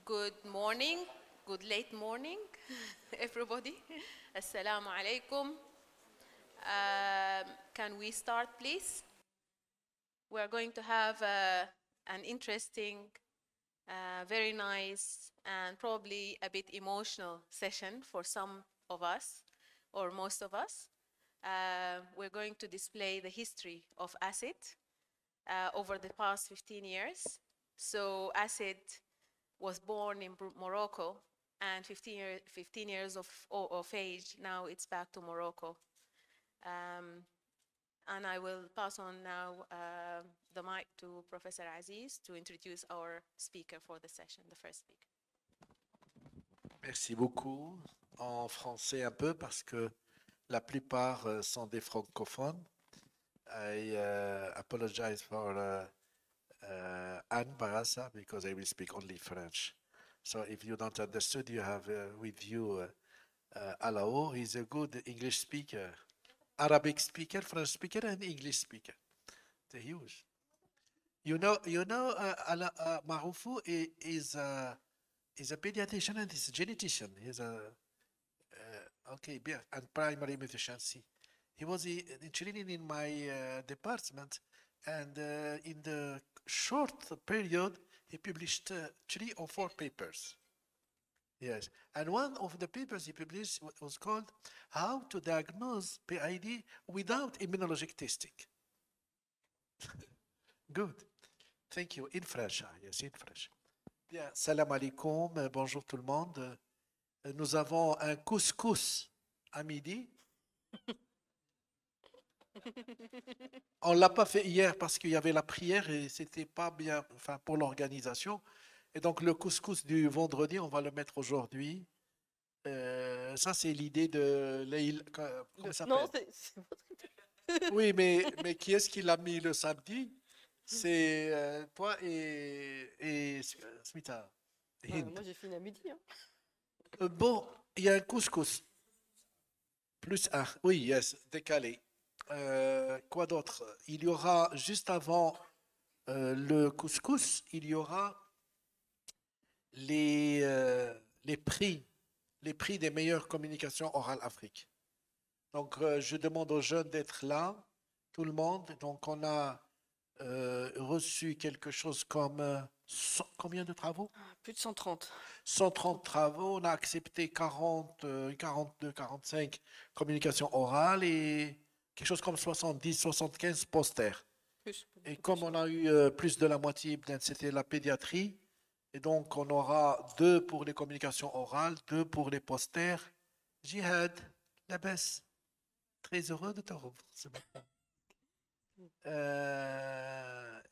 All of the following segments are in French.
Good morning, good late morning, everybody. Assalamu alaikum. Can we start, please? We are going to have an interesting, very nice, and probably a bit emotional session for some of us, or most of us. We're going to display the history of ACID over the past 15 years. So ACID was born in Morocco, and 15 years of age, now it's back to Morocco. And I will pass on now the mic to Professor Aziz to introduce our speaker for the session, the first speaker. Merci beaucoup. En français un peu parce que la plupart sont des francophones. I apologize for Anne Barassa because I will speak only French. So if you don't understand, you have with you Alao. He's a good English speaker, Arabic speaker, French speaker, and English speaker. They're huge. You know, Maroufu is a pediatrician and he's a genetician. He's a okay, and primary efficiency. He was training in my department, and in the short period, he published 3 or 4 papers. Yes, and one of the papers he published was called "How to Diagnose PID Without Immunologic Testing." Good, thank you. In French, yes, in French. Bien, salam alaikum, bonjour tout le monde. Nous avons un couscous à midi. On ne l'a pas fait hier parce qu'il y avait la prière et c'était pas bien, enfin, pour l'organisation. Et donc le couscous du vendredi, on va le mettre aujourd'hui. Ça, c'est l'idée de Leïla. Comment ça s'appelle? Non, c'est votre... Oui, mais qui est-ce qui l'a mis le samedi? C'est toi et Smita. moi, j'ai fini à midi. Hein. Bon, il y a un couscous. Plus un. Oui, yes, décalé. Quoi d'autre? Il y aura, juste avant le couscous, il y aura les prix des meilleures communications orales Afrique. Donc, je demande aux jeunes d'être là, tout le monde. Donc, on a reçu quelque chose comme combien de travaux? Plus de 130. 130 travaux. On a accepté 42, 45 communications orales et quelque chose comme 70, 75 posters. Et comme on a eu plus de la moitié, c'était la pédiatrie. Et donc, on aura 2 pour les communications orales, 2 pour les posters. Jihad, la baisse. Très heureux de te revoir ce matin.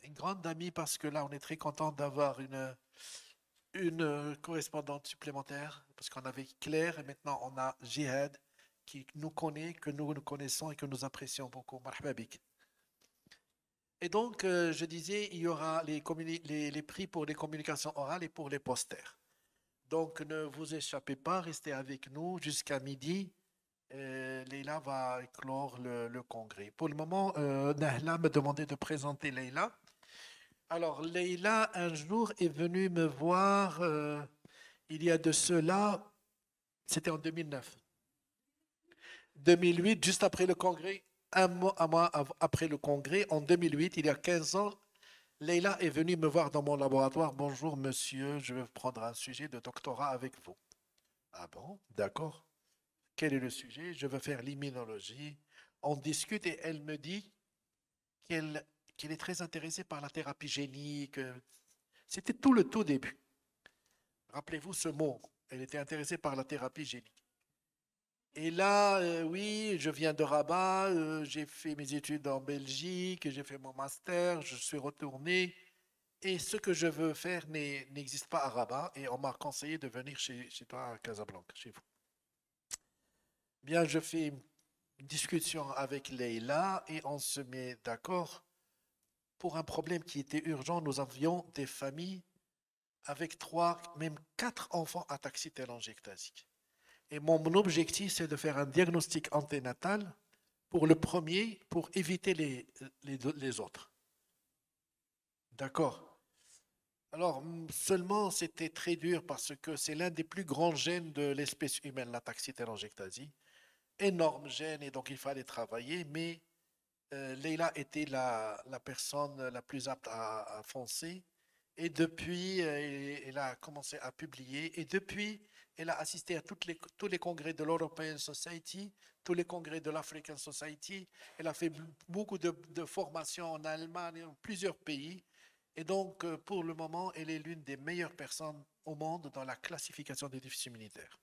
Une grande amie parce que là, on est très content d'avoir une correspondante supplémentaire parce qu'on avait Claire et maintenant on a Jihad qui nous connaît, que nous connaissons et que nous apprécions beaucoup. Marhaba bik. Et donc, je disais, il y aura les prix pour les communications orales et pour les posters. Donc, ne vous échappez pas, restez avec nous jusqu'à midi. Leïla va clore le congrès. Pour le moment, Nahla me demandait de présenter Leïla. Alors, Leïla, un jour, est venue me voir, il y a de cela, c'était en 2009. 2008, juste après le congrès, un mois après le congrès, en 2008, il y a 15 ans, Leïla est venue me voir dans mon laboratoire. Bonjour monsieur, je vais prendre un sujet de doctorat avec vous. Ah bon, d'accord. Quel est le sujet? Je veux faire l'immunologie. On discute et elle me dit qu'elle est très intéressée par la thérapie génique. C'était tout le tout début. Rappelez-vous ce mot. Elle était intéressée par la thérapie génique. Et là, oui, je viens de Rabat, j'ai fait mes études en Belgique, j'ai fait mon master, je suis retourné. Et ce que je veux faire n'existe pas à Rabat. Et on m'a conseillé de venir chez toi à Casablanca, chez vous. Bien, je fais une discussion avec Leïla et on se met d'accord pour un problème qui était urgent. Nous avions des familles avec 3, même 4 enfants ataxiques télangiectasiques. Et mon objectif, c'est de faire un diagnostic anténatal pour le premier, pour éviter les autres. D'accord. Alors, seulement, c'était très dur parce que c'est l'un des plus grands gènes de l'espèce humaine, la taxitérangectasie. Énorme gène et donc il fallait travailler, mais Leila était la personne la plus apte à foncer. Et depuis, elle a commencé à publier. Et depuis, elle a assisté à tous les congrès de l'European Society, tous les congrès de l'African Society. Elle a fait beaucoup de formations en Allemagne, en plusieurs pays. Et donc, pour le moment, elle est l'une des meilleures personnes au monde dans la classification des déficits immunitaires.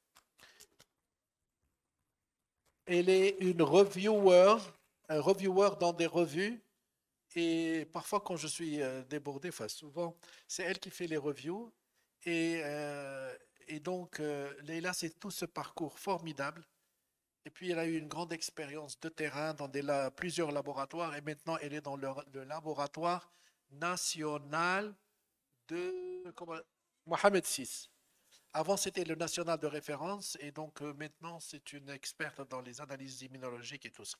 Elle est une reviewer, un reviewer dans des revues. Et parfois, quand je suis débordé, enfin souvent, c'est elle qui fait les reviews. Et, euh, et donc, Leïla, c'est tout ce parcours formidable. Et puis, elle a eu une grande expérience de terrain dans plusieurs laboratoires. Et maintenant, elle est dans le laboratoire national de Mohamed VI. Avant, c'était le national de référence. Et donc, maintenant, c'est une experte dans les analyses immunologiques et tout ça.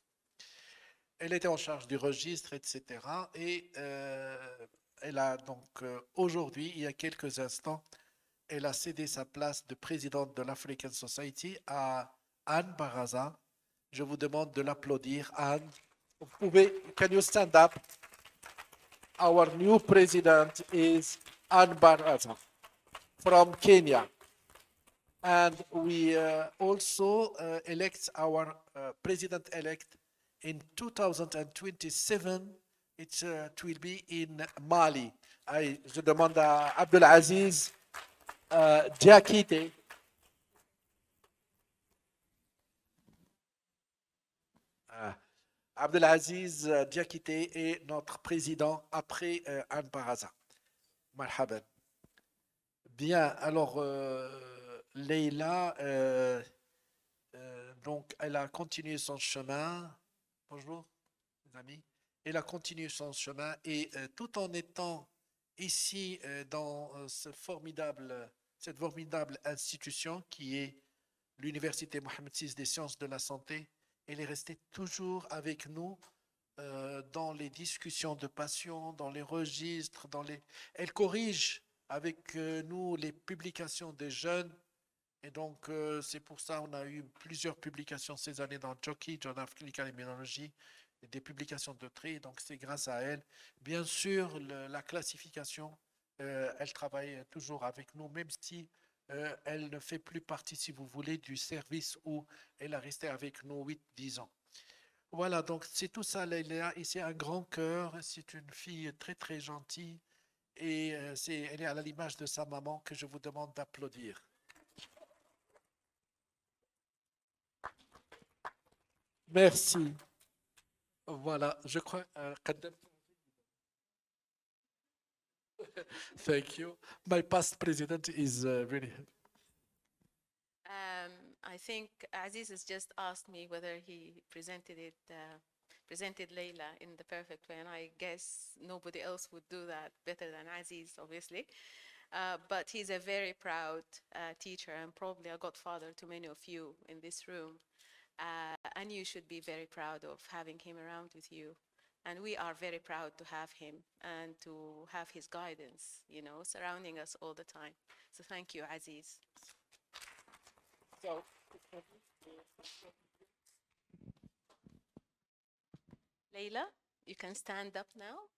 Elle était en charge du registre, etc. Et elle a donc aujourd'hui, il y a quelques instants, elle a cédé sa place de présidente de l'African Society à Anne Baraza. Je vous demande de l'applaudir, Anne. Vous pouvez, can you stand up? Our new president is Anne Baraza from Kenya. And we also elect our president-elect in 2027. It will be in Mali. Je demande à Abdelaziz Diakité. Abdelaziz Diakité est notre président après Anne Baraza. Marhaban. Bien, alors Leïla, donc elle a continué son chemin. Bonjour, mes amis. Elle a continué son chemin et tout en étant ici dans cette formidable institution qui est l'Université Mohamed VI des sciences de la santé, elle est restée toujours avec nous dans les discussions de patients, dans les registres, elle corrige avec nous les publications des jeunes. Et donc, c'est pour ça qu'on a eu plusieurs publications ces années dans Jockey, Journal of Clinical Immunology, et des publications de tri. Donc, c'est grâce à elle. Bien sûr, la classification, elle travaille toujours avec nous, même si elle ne fait plus partie, si vous voulez, du service où elle a resté avec nous 8-10 ans. Voilà, donc c'est tout ça, Leïla. Et c'est un grand cœur, c'est une fille très, très gentille. Et elle est à l'image de sa maman que je vous demande d'applaudir. Merci. Voilà, je crois. Thank you. My past president is really. I think Aziz has just asked me whether he presented Leila in the perfect way, and I guess nobody else would do that better than Aziz, obviously. But he's a very proud teacher and probably a godfather to many of you in this room. And you should be very proud of having him around with you. And we are very proud to have him and to have his guidance, surrounding us all the time. So thank you, Aziz. Leila, you can stand up now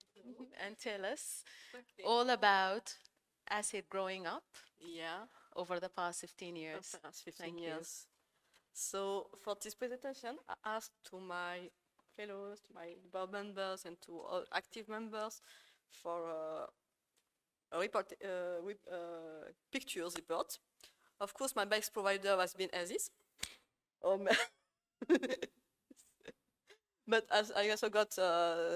and tell us all about acid growing up over the past 15 years. Past 15 years. So for this presentation, I asked to my fellows, to my board members, and to all active members for a report, pictures report. Of course, my best provider has been Aziz. But as I also got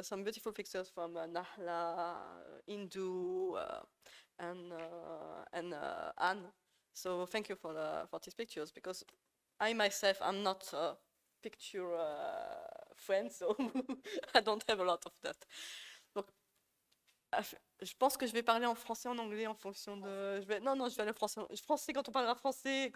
some beautiful pictures from Nahla, Indu, and Anne. So thank you for these pictures, because I myself am not a picture friend, so I don't have a lot of that. Donc, je pense que je vais parler en français, en anglais, en fonction de. Non, je vais aller en français. Français quand on parlera français,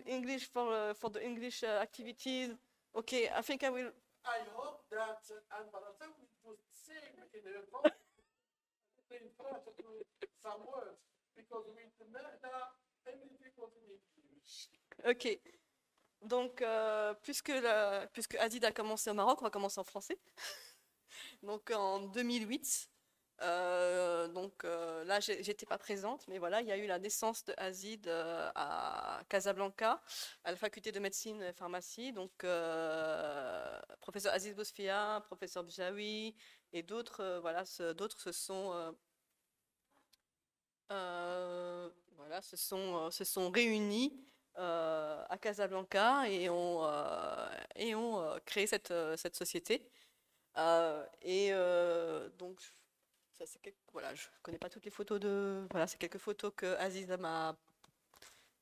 English for the English activities. Okay, I think I will. I hope that Anne Baraza will sing in her voice. in French some words because with Nahla, everything was in English. Ok. Donc, puisque Azid a commencé au Maroc, on va commencer en français. Donc, en 2008, là, j'étais pas présente, mais voilà, il y a eu la naissance de Azid à Casablanca, à la faculté de médecine et pharmacie. Donc, professeur Aziz Bousfia, professeur Bjawi et d'autres, d'autres se sont réunis à Casablanca et ont créé cette société. Donc, ça, voilà, je connais pas toutes les photos de. Voilà, c'est quelques photos que Aziza m'a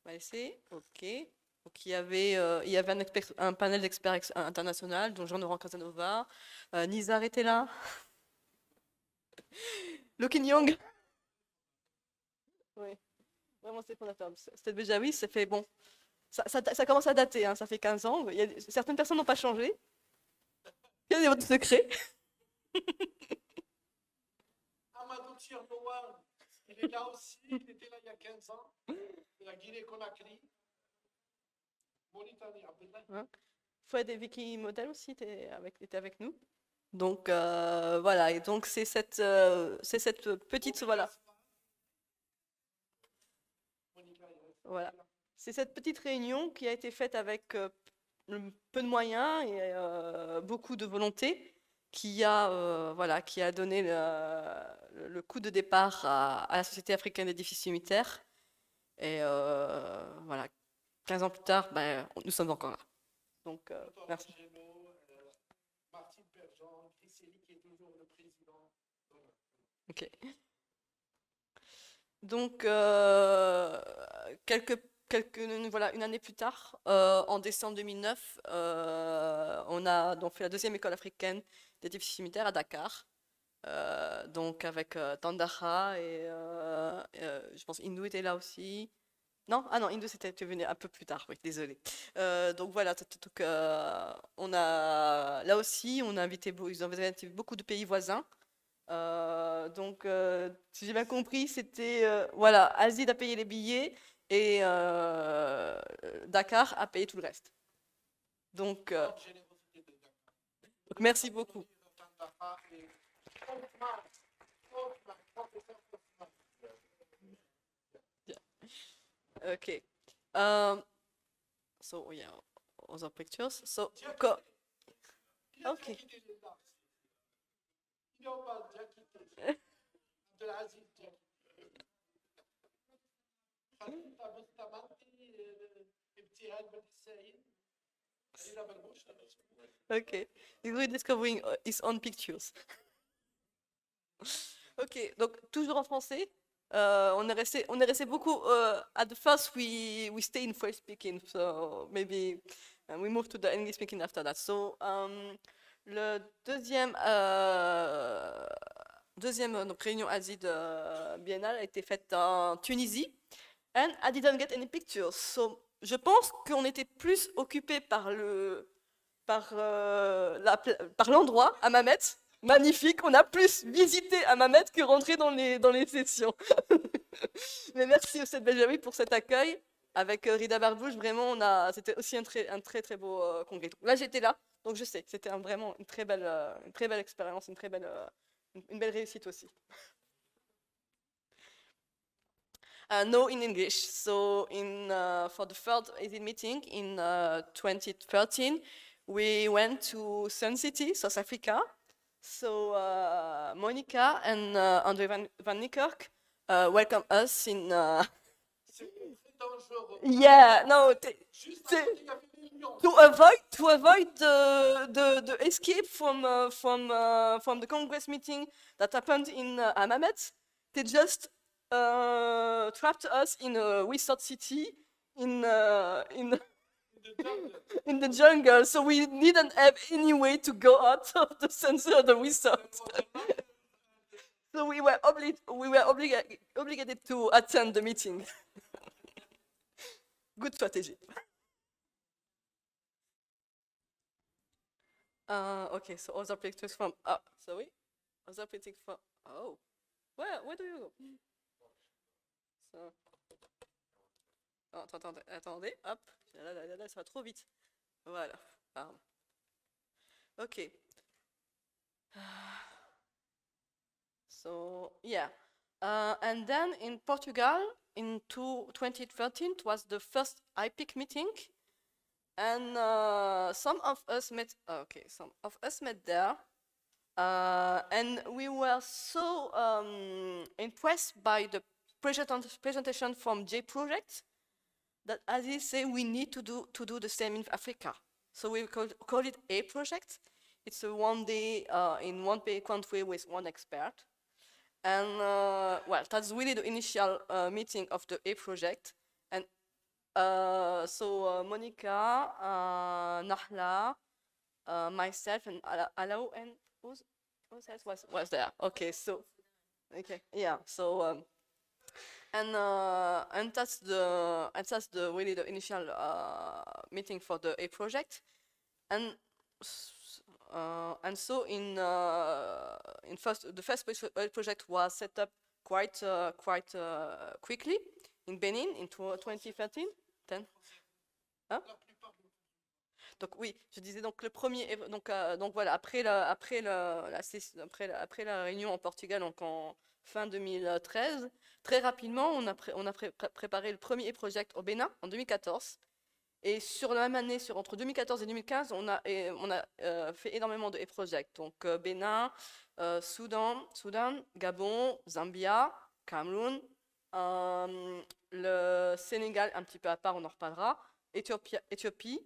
laissées. Ok. Donc, il y avait un panel d'experts international, dont Jean-Laurent Casanova. Nizar était là. Lokin Young. Oui, vraiment, c'est fondateur. C'était déjà, oui, ça fait bon. Ça commence à dater, hein, ça fait 15 ans. Certaines personnes n'ont pas changé. Il y a des votes secrets. Amadou Tchirnoan, il est là aussi, il était là il y a 15 ans, de la Guinée-Conakry. Mauritanie, Abdellah. Hein. Fouad et Vicky Model aussi étaient avec nous. Donc voilà, et donc c'est cette petite voilà. Voilà. C'est cette petite réunion qui a été faite avec peu de moyens et beaucoup de volonté qui a donné le coup de départ à la Société africaine des déficits unitaires. Et voilà, 15 ans plus tard, nous sommes encore là. Donc, merci. Martine Perjean, Griseli qui est toujours le président. Ok. Donc, voilà, une année plus tard, en décembre 2009, on a donc fait la deuxième école africaine des déficits unitaires à Dakar. Donc avec Tandaha et je pense Hindou était là aussi. Non, ah non, Hindou c'était venu un peu plus tard, oui, désolé. Donc voilà, on a là aussi, ils ont invité beaucoup de pays voisins. Donc, si j'ai bien compris, c'était voilà, Azid a payé les billets et Dakar a payé tout le reste. Donc, merci beaucoup. Okay. So yeah, other pictures. So okay. Okay. He's rediscovering his own pictures. Ok, donc toujours en français. On est resté beaucoup. At the first, we stay in French speaking, so maybe we move to the English speaking after that. So, le deuxième donc, réunion Azid biennale a été faite en Tunisie. And I didn't get any pictures. So, je pense qu'on était plus occupé par l'endroit à Mamet. Magnifique, on a plus visité à Mamet que rentré dans les sessions. Mais merci Oussed Beljaoui pour cet accueil. Avec Rida Barbouche, vraiment, c'était aussi un très très beau congrès. Là, j'étais là, donc je sais, c'était vraiment une très belle expérience, une belle réussite aussi. No, in English. So, for the third AZ meeting in 2013, we went to Sun City, South Africa. So Monica and Andre van Niekerk welcome us in. Yeah, no, to avoid the escape from the Congress meeting that happened in Hammamet, they just trapped us in a resort city in the jungle, so we didn't have any way to go out of the center of the resort. So we were obligated to attend the meeting. Good strategy. Okay, so other pictures from. Sorry, other pictures from. Oh, Where do you go? So. Oh, attendez, hop, là, ça va trop vite. Voilà. Pardon. Okay. So yeah, and then in Portugal in 2013 it was the first IPIC meeting, and some of us met. Some of us met there, and we were so impressed by the presentation from J Project that, as he say, we need to do the same in Africa. So we call it A Project. It's a one-day in one country with one expert. And well, that's really the initial meeting of the A Project. And so Monica, Nahla, myself, and Alao, and who else was there? Okay, so okay, yeah. So and that's the really the initial meeting for the A Project, and so the first project was set up quite quickly in Benin in 2013. Hein? Donc oui, je disais donc le premier, donc voilà, après la réunion en Portugal, donc en fin 2013, très rapidement on a préparé le premier project au Bénin en 2014. Et sur la même année, entre 2014 et 2015, on a fait énormément de projects. Donc Bénin, Soudan, Gabon, Zambia, Cameroun, le Sénégal, un petit peu à part, on en reparlera, Éthiopie,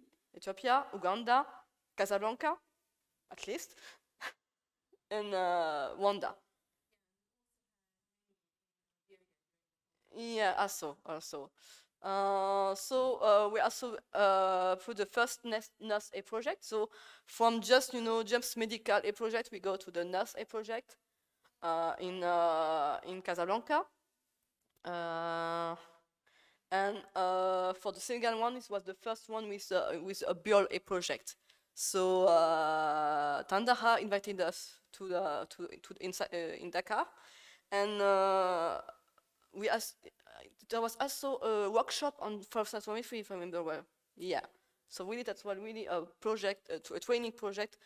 Ouganda, Casablanca, at least, and Rwanda. Yeah, also. So we also for the first NUS A project. So from just just medical A project, we go to the NUS A project in Casablanca, and for the Senegal one, this was the first one with a Biol A project. So Tandaha invited us in Dakar, and we asked. There was also a workshop on first transformation, if I remember well. Yeah. So really, that's what really a project, a training project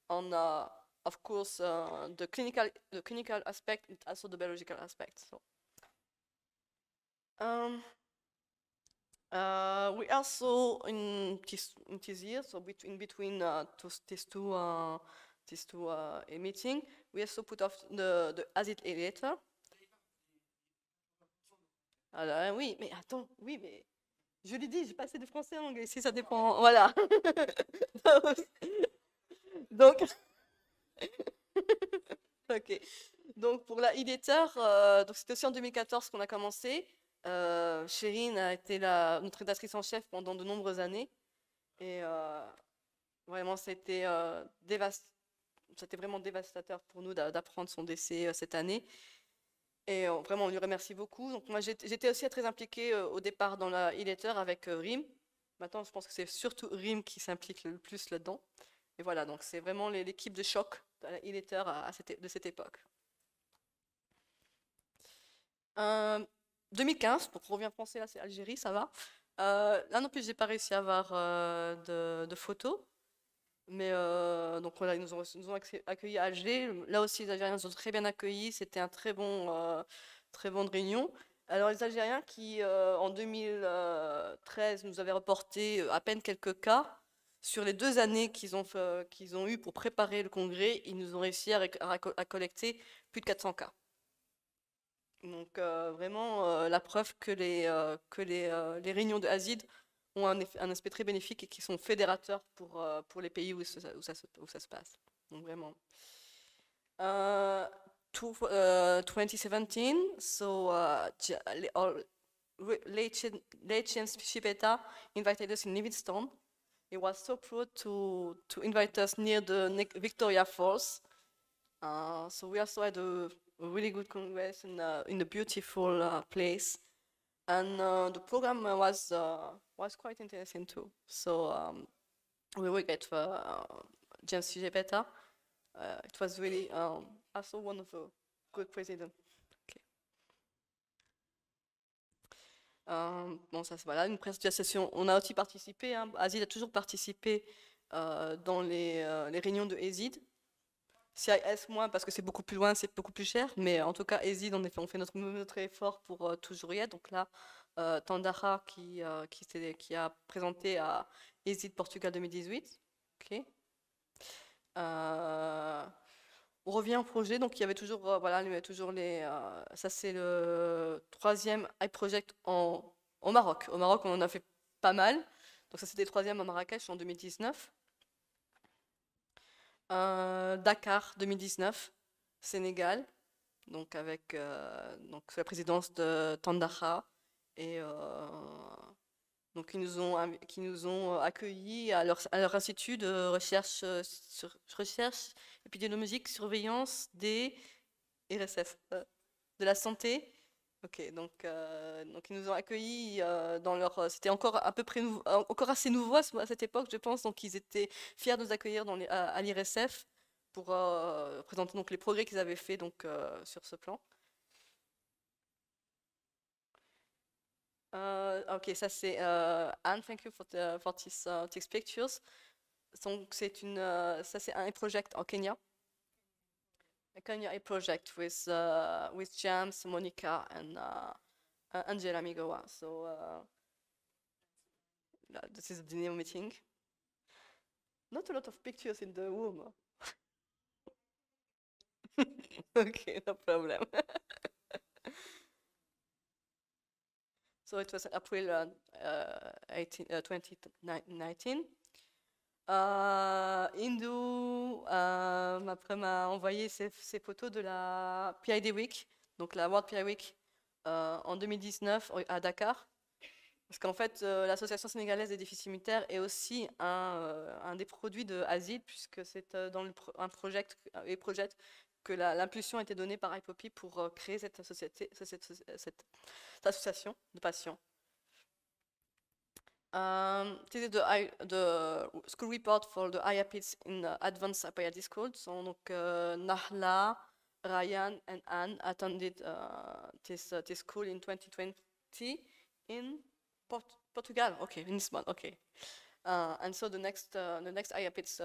on, of course, the clinical aspect and also the biological aspect. So. We also in this year, so between these two meeting, we also put off the ASID elevator. Alors, oui, mais attends, oui, mais je l'ai dit, j'ai passé de français à anglais, si ça dépend, voilà. Donc, ok. Donc pour la e-letter, donc c'était aussi en 2014 qu'on a commencé. Chérine a été notre rédactrice en chef pendant de nombreuses années, et vraiment c'était vraiment dévastateur pour nous d'apprendre son décès cette année. Et vraiment, on lui remercie beaucoup. Donc moi, j'étais aussi très impliquée au départ dans la e-letter avec RIM. Maintenant, je pense que c'est surtout RIM qui s'implique le plus là-dedans. Et voilà, donc c'est vraiment l'équipe de choc de la e-letter de cette époque. 2015, donc on revient français, là c'est Algérie, ça va. Là non plus, j'ai pas réussi à avoir de photos. Mais donc voilà, ils nous ont accueillis à Alger. Là aussi, les Algériens nous ont très bien accueillis. C'était un très bonne réunion. Alors les Algériens qui, en 2013, nous avaient reporté à peine quelques cas, sur les 2 années qu'ils ont eu pour préparer le congrès, ils nous ont réussi à collecter plus de 400 cas. Donc vraiment la preuve que les réunions de ASID ont un aspect très bénéfique et qui sont fédérateurs pour les pays où ça se passe. Donc vraiment. 2017, so Lechen Shipeta invited us in Livingstone. He was so proud to invite us near the Victoria Falls. So we also had a really good congress in a beautiful place. And the program was quite interesting too. So we will get James Shipeta. It was really also one of the good presidents. Bon, ça, c'est voilà, une présentation. On a aussi participé, hein, Azid a toujours participé dans les réunions de Ezid. CIS moins parce que c'est beaucoup plus loin, c'est beaucoup plus cher, mais en tout cas, Ezid, on fait notre effort pour toujours y être. Donc là, Tandara qui a présenté à Ezid Portugal 2018. Ok. On revient au projet, donc il y avait toujours, voilà, il y avait toujours ça c'est le 3e iProject au Maroc. Au Maroc, on en a fait pas mal. Donc ça c'était le 3e à Marrakech en 2019. Dakar 2019, Sénégal, donc avec donc sous la présidence de Tandara et donc qui nous ont accueillis à leur institut de recherche recherche épidémiologique, surveillance des RSF, de la santé. Ok, donc ils nous ont accueillis dans leur. C'était encore à peu près encore assez nouveau à cette époque, je pense. Donc ils étaient fiers de nous accueillir à l'IRSF pour présenter donc les progrès qu'ils avaient fait donc sur ce plan. Ok, ça c'est Anne. Thank you for these pictures. Donc ça c'est un project en Kenya. A Kenya project with James, Monica, and Angela Migowa. So this is the new meeting. Not a lot of pictures in the room. Okay, no problem. So it was April 2019. Hindu après m'a envoyé ces photos de la PID Week, donc la World PID Week en 2019 à Dakar. Parce qu'en fait, l'Association sénégalaise des défis cimetières est aussi un des produits de Azid, puisque c'est dans un projet que l'impulsion a été donnée par IPOPI pour créer cette association de patients. This is the school report for the IAPIDs in Advanced Pediatric School. So, donc, Nahla, Ryan, and Anne attended this school in 2020 in Portugal. Okay, in Lisbon. Okay, and so the next IAPIDs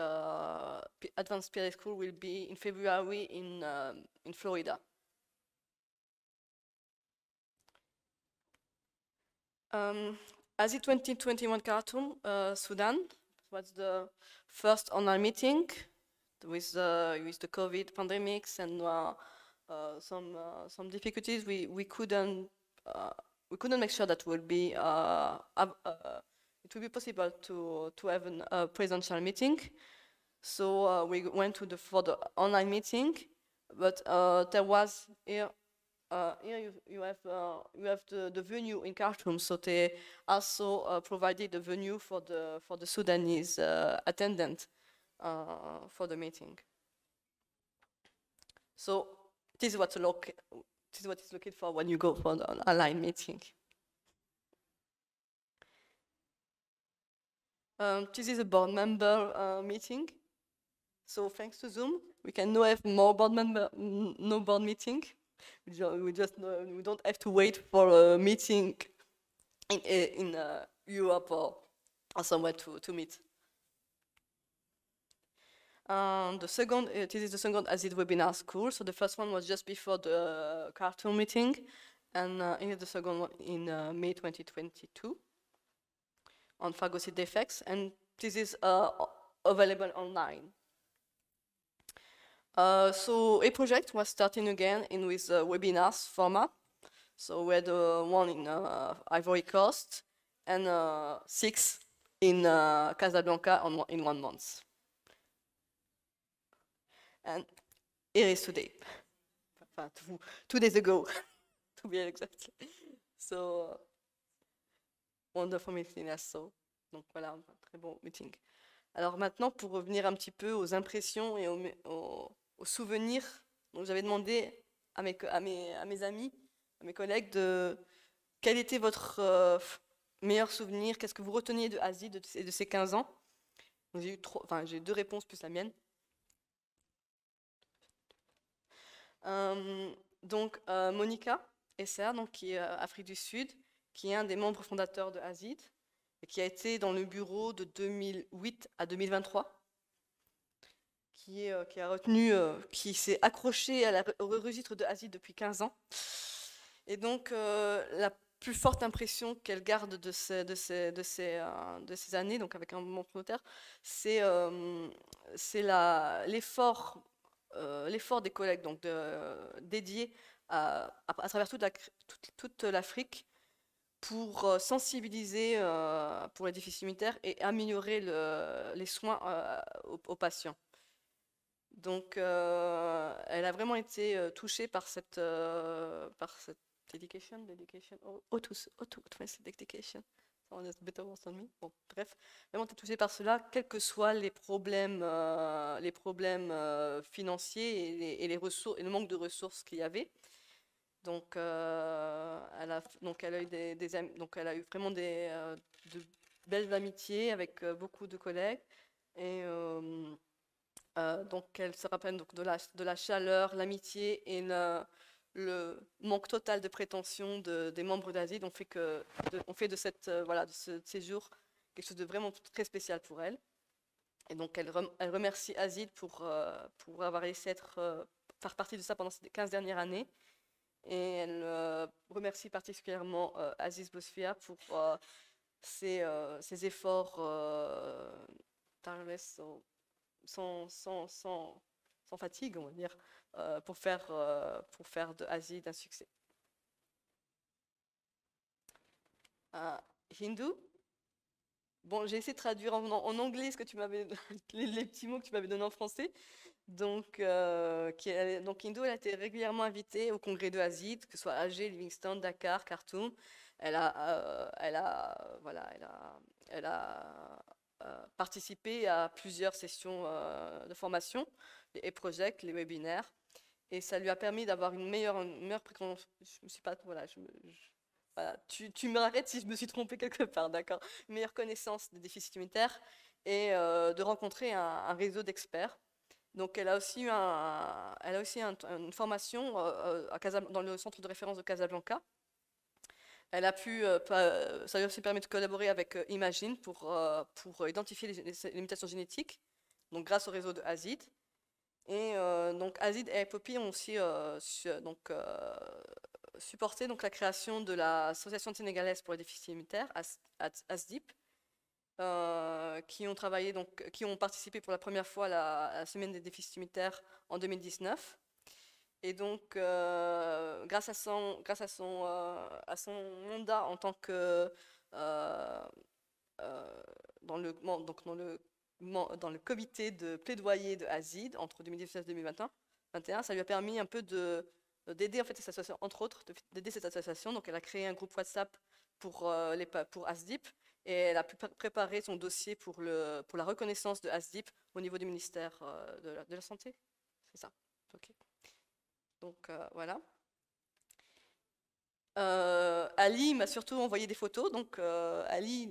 Advanced Pediatric School will be in February in Florida. Azid 2021 Khartoum, Sudan was the first online meeting with the COVID pandemics and some difficulties. We couldn't make sure that it would be possible to have a presidential meeting. So we went for the online meeting, but there was here you have the venue in Khartoum, so they also provided the venue for the Sudanese attendant for the meeting. So this is what is looking for when you go for the online meeting. This is a board member meeting. So thanks to Zoom, we can now have more board meeting. We don't have to wait for a meeting in Europe or somewhere to meet. This is the second Azid webinar school. So the first one was just before the Khartoum meeting, and here's the second one in May 2022 on phagocytic defects, and this is available online. So a project was starting again with webinars format. So we had one in Ivory Coast and 6 in Casablanca in 1 month. And here is today, 2 days ago, to be exact. So wonderful meeting, so. Donc voilà, un très bon meeting. Alors maintenant, pour revenir un petit peu aux impressions et aux souvenirs, donc j'avais demandé à mes amis, à mes collègues de quel était votre meilleur souvenir, qu'est-ce que vous reteniez de Azid de ces 15 ans. J'ai eu 2 réponses plus la mienne. Donc Monica Esser, donc qui est Afrique du Sud, qui est un des membres fondateurs de AZID et qui a été dans le bureau de 2008 à 2023. Qui s'est accroché au registre de AZID depuis 15 ans. Et donc, la plus forte impression qu'elle garde de ces années, donc avec un mouvement communautaire, c'est l'effort des collègues donc dédiés à travers toute l'Afrique pour sensibiliser pour les déficits immunitaires et améliorer les soins aux patients. Donc, elle a vraiment été touchée par cette dedication, dedication. Bon, bref, vraiment été touchée par cela, quels que soient les problèmes financiers et les ressources et le manque de ressources qu'il y avait. Donc, elle a eu elle a eu vraiment de belles amitiés avec beaucoup de collègues et donc elle se rappelle donc de la chaleur, l'amitié et le manque total de prétention des membres d'AZID ont fait de ce séjour quelque chose de vraiment très spécial pour elle. Et donc elle remercie AZID pour avoir laissé faire partie de ça pendant ces 15 dernières années. Et elle remercie particulièrement Aziz Bosfia pour ses efforts tireless, sans fatigue, on va dire, pour faire de Azid un succès. Hindu. Bon, j'ai essayé de traduire en anglais ce que tu m'avais, les petits mots que tu m'avais donnés en français. Donc, Hindu, elle a été régulièrement invitée au congrès de Azid, que ce soit Alger, Livingstone, Dakar, Khartoum. Elle a participé à plusieurs sessions de formation, les projects, les webinaires, et ça lui a permis d'avoir une meilleure préconisation. Je me suis pas, voilà, voilà, tu m'arrêtes si je me suis trompée quelque part, d'accord. Une meilleure connaissance des déficits immunitaires et de rencontrer un réseau d'experts. Donc, elle a aussi eu une formation dans le centre de référence de Casablanca. Elle a pu, ça lui a aussi permis de collaborer avec Imagine pour identifier les mutations génétiques, donc grâce au réseau de Azid. Et donc Azid et Poppy ont aussi supporté donc la création de l'association sénégalaise pour les déficits immunitaires, ASDIP, qui ont participé pour la première fois à la semaine des déficits immunitaires en 2019. Et donc, grâce à son mandat en tant que dans le comité de plaidoyer de Azid entre 2019 et 2021, ça lui a permis un peu d'aider en fait cette association, entre autres, d'aider cette association. Donc, elle a créé un groupe WhatsApp pour ASDIP et elle a pu préparer son dossier pour la reconnaissance de ASDIP au niveau du ministère de la Santé. C'est ça. Ok. Donc voilà. Ali m'a surtout envoyé des photos. Donc Ali,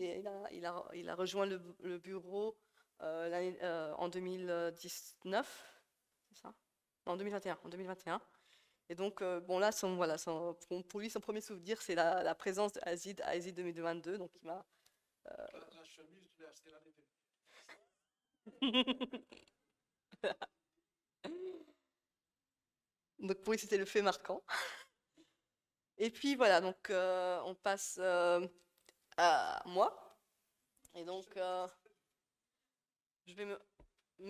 il a rejoint le bureau en 2019, c'est ça? Non, en 2021. Et donc bon là, pour lui, son premier souvenir, c'est la présence d'Azid à Azid 2022. Donc il m'a. La chemise, je l'ai achetée l'année dernière. Donc pour lui, c'était le fait marquant. Et puis voilà, donc on passe à moi. Et donc je vais me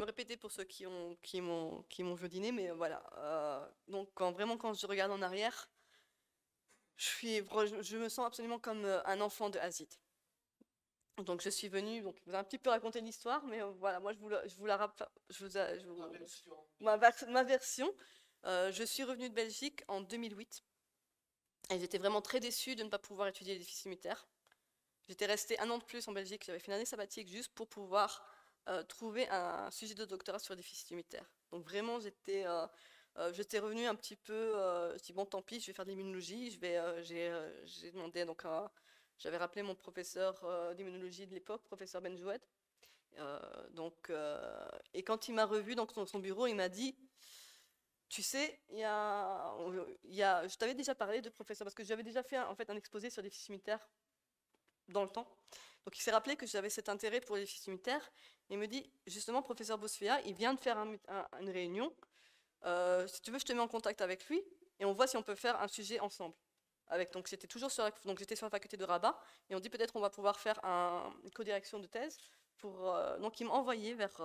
répéter pour ceux qui m'ont vu dîner, mais voilà. Donc quand je regarde en arrière, je me sens absolument comme un enfant de Azid. Donc je suis venue, donc vous avez un petit peu raconté l'histoire, mais voilà, moi ma version. Je suis revenue de Belgique en 2008 et j'étais vraiment très déçue de ne pas pouvoir étudier les déficits immunitaires. J'étais restée 1 an de plus en Belgique, j'avais fait une année sabbatique juste pour pouvoir trouver un sujet de doctorat sur les déficits immunitaires. Donc vraiment, j'étais revenue un petit peu, je dis bon tant pis, je vais faire de l'immunologie, j'ai demandé, donc j'avais rappelé mon professeur d'immunologie de l'époque, professeur Benjoued. Et quand il m'a revue dans son bureau, il m'a dit tu sais, je t'avais déjà parlé de professeur, parce que j'avais déjà fait en fait un exposé sur les déficits immunitaires dans le temps. Donc il s'est rappelé que j'avais cet intérêt pour les déficits immunitaires, et il me dit, justement, professeur Bosfia, il vient de faire une réunion, si tu veux, je te mets en contact avec lui, et on voit si on peut faire un sujet ensemble. Donc j'étais toujours sur la faculté de Rabat, et on dit peut-être on va pouvoir faire une co-direction de thèse. Donc il m'a envoyé vers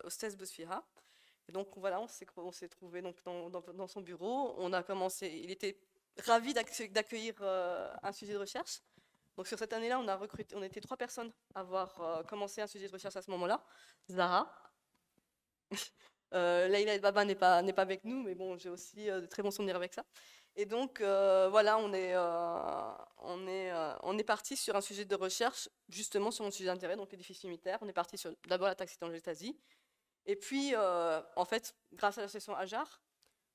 Ostez Bosfira. Et donc voilà, on s'est trouvé donc dans son bureau. On a commencé. Il était ravi d'accueillir un sujet de recherche. Donc sur cette année-là, on était 3 personnes à avoir commencé un sujet de recherche à ce moment-là. Zara. Leïla et Baba n'est pas avec nous, mais bon, j'ai aussi de très bons souvenirs avec ça. Et donc voilà, on est parti sur un sujet de recherche, justement sur mon sujet d'intérêt, donc les déficits immunitaires. On est parti sur d'abord la taxitangétasie. Et puis, en fait, grâce à l'association Ajar,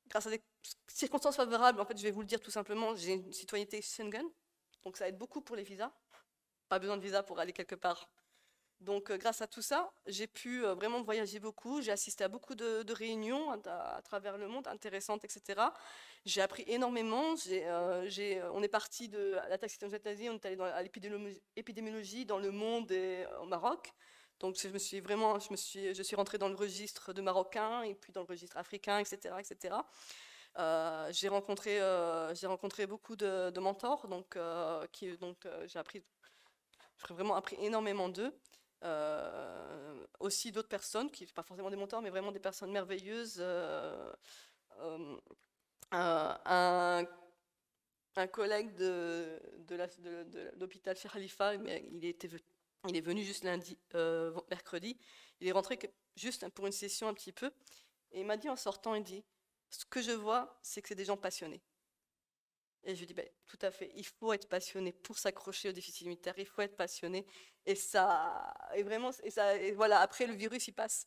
grâce à des circonstances favorables, en fait, je vais vous le dire tout simplement, j'ai une citoyenneté Schengen, donc ça aide beaucoup pour les visas. Pas besoin de visa pour aller quelque part. Donc, grâce à tout ça, j'ai pu vraiment voyager beaucoup. J'ai assisté à beaucoup de réunions à travers le monde, intéressantes, etc. J'ai appris énormément. On est parti de la taxitangétasie, on est allé à l'épidémiologie dans le monde et au Maroc. Donc je suis rentrée dans le registre de Marocains et puis dans le registre africain, etc., etc. J'ai rencontré beaucoup de mentors, donc j'ai vraiment appris énormément d'eux. Aussi d'autres personnes qui ne sont pas forcément des mentors, mais vraiment des personnes merveilleuses. Un collègue de l'hôpital Cheikh Khalifa, mais il est venu juste mercredi. Il est rentré juste pour une session un petit peu. Et il m'a dit en sortant, il dit, ce que je vois, c'est que c'est des gens passionnés. Et je lui dis, ben, tout à fait, il faut être passionné pour s'accrocher au déficit immunitaire, il faut être passionné. Et voilà, après le virus, il passe.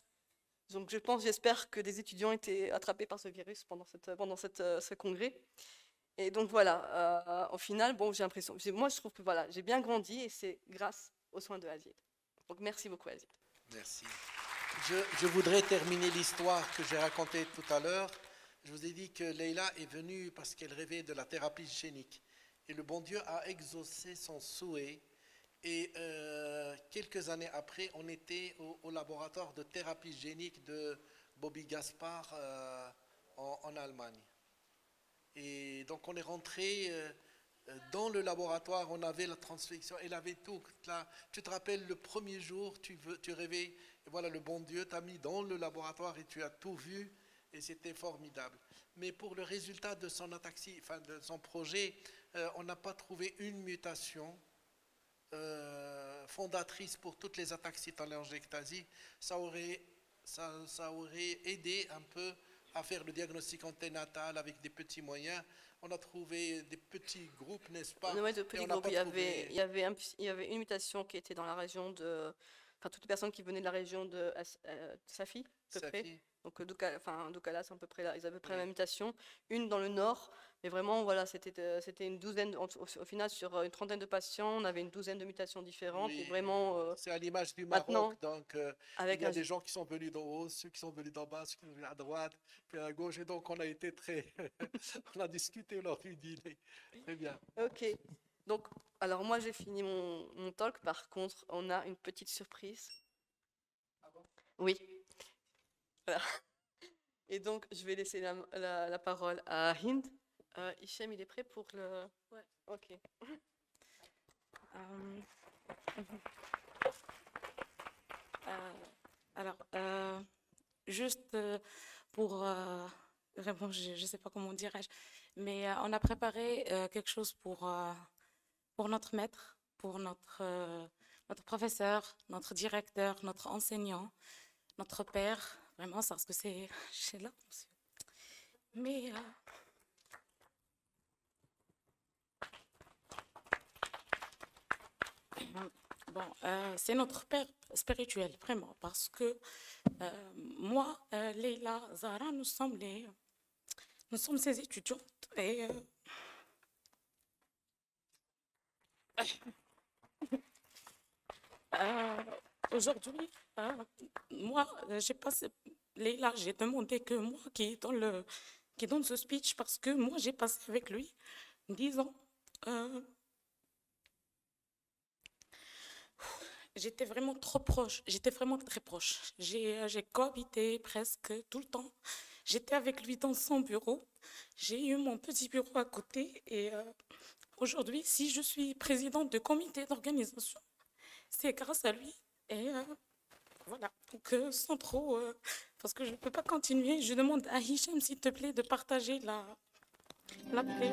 Donc j'espère que des étudiants ont été attrapés par ce virus pendant ce congrès. Et donc voilà, au final, bon, moi je trouve que voilà, j'ai bien grandi et c'est grâce aux soins de Aziz. Donc merci beaucoup Aziz. Merci. Je voudrais terminer l'histoire que j'ai racontée tout à l'heure. Je vous ai dit que Leïla est venue parce qu'elle rêvait de la thérapie génique. Et le bon Dieu a exaucé son souhait. Et quelques années après, on était au laboratoire de thérapie génique de Bobby Gaspard en Allemagne. Et donc on est rentré dans le laboratoire, on avait la transfection, elle avait tout. Là, tu te rappelles le premier jour, tu rêvais, et voilà, le bon Dieu t'a mis dans le laboratoire et tu as tout vu, et c'était formidable. Mais pour le résultat de son ataxie, enfin de son projet, on n'a pas trouvé une mutation fondatrice pour toutes les ataxies télangiectasie. Ça aurait aidé un peu à faire le diagnostic anténatal avec des petits moyens. On a trouvé des petits groupes, n'est-ce pas? Oui, de petits groupes. Il y avait une mutation qui était dans la région de... Enfin, toutes les personnes qui venaient de la région de Safi, à peu près. Donc, Doukala, c'est à peu près là. Ils avaient à peu près la même mutation. Une dans le nord. Mais vraiment, voilà, c'était une douzaine, au final, sur une trentaine de patients, on avait une douzaine de mutations différentes. Oui, et vraiment, c'est à l'image du Maroc. Donc, il y a des gens qui sont venus d'en haut, ceux qui sont venus d'en bas, ceux qui sont venus à droite, puis à gauche. Et donc, on a été très... on a discuté lors du dîner. Très bien. Ok. Donc, alors moi, j'ai fini mon talk. Par contre, on a une petite surprise. Ah bon? Oui. Voilà. Et donc, je vais laisser la parole à Hind. Hichem, il est prêt pour le... Ouais. Ok. Alors, juste pour vraiment, je ne sais pas comment dirais-je, mais on a préparé quelque chose pour notre maître, pour notre professeur, notre directeur, notre enseignant, notre père. Vraiment, c'est parce que c'est là, monsieur. Mais... Bon, c'est notre père spirituel, vraiment, parce que moi, Leïla, Zahra, nous sommes ses étudiantes et aujourd'hui, moi, j'ai passé, Leïla, j'ai demandé que moi qui est dans le qui donne ce speech parce que moi, j'ai passé avec lui 10 ans. J'étais vraiment trop proche, j'étais vraiment très proche. J'ai cohabité presque tout le temps. J'étais avec lui dans son bureau. J'ai eu mon petit bureau à côté et aujourd'hui, si je suis présidente de comité d'organisation, c'est grâce à lui. Et voilà, donc sans trop, parce que je ne peux pas continuer, je demande à Hicham, s'il te plaît, de partager la paix.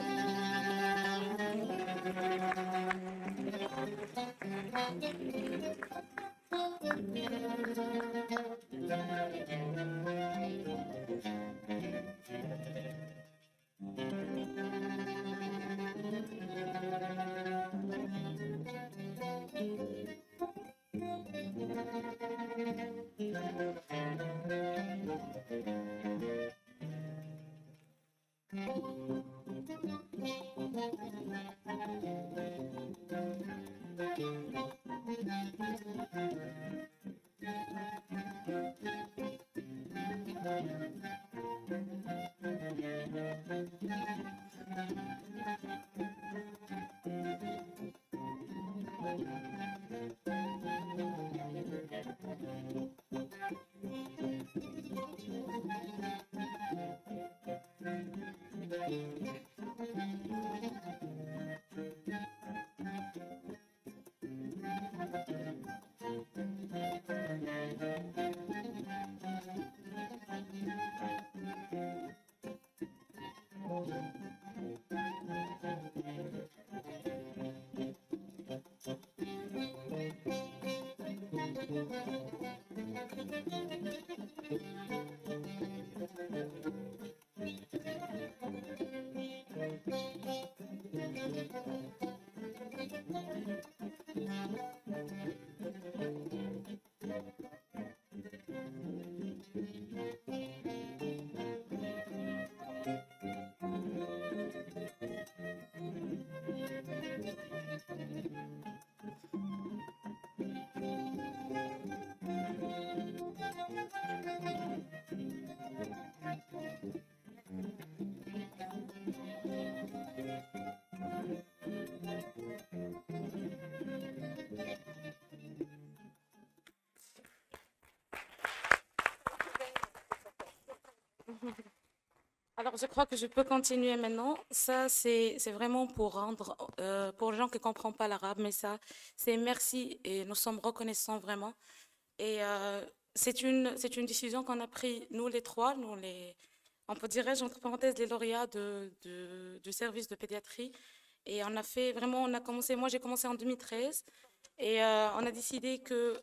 Alors, je crois que je peux continuer maintenant. Ça, c'est vraiment pour rendre, pour les gens qui ne comprennent pas l'arabe, mais ça, c'est merci et nous sommes reconnaissants vraiment. Et c'est une décision qu'on a prise, nous les trois, on peut dire, entre parenthèses, les lauréats du service de pédiatrie. Et on a fait vraiment, on a commencé, moi j'ai commencé en 2013, et on a décidé que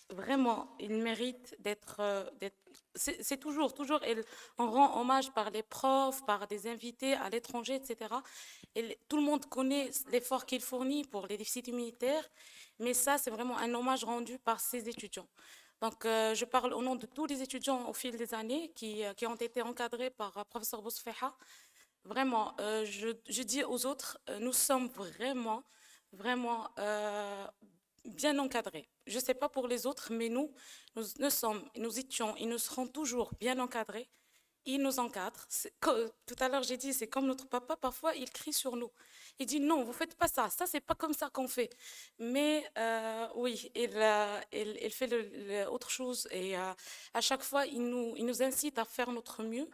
vraiment, il mérite c'est toujours, on rend hommage par les profs, par des invités à l'étranger, etc. Et tout le monde connaît l'effort qu'il fournit pour les déficits immunitaires, mais ça, c'est vraiment un hommage rendu par ses étudiants. Donc, je parle au nom de tous les étudiants au fil des années qui ont été encadrés par professeur Bousfeha. Vraiment, je dis aux autres, nous sommes vraiment bien encadrés. Je ne sais pas pour les autres, mais nous étions et nous serons toujours bien encadrés. Il nous encadre. Tout à l'heure, j'ai dit, c'est comme notre papa, parfois, il crie sur nous. Il dit, non, vous ne faites pas ça. Ça, ce n'est pas comme ça qu'on fait. Mais oui, il fait autre chose. Et à chaque fois, il nous incite à faire notre mieux.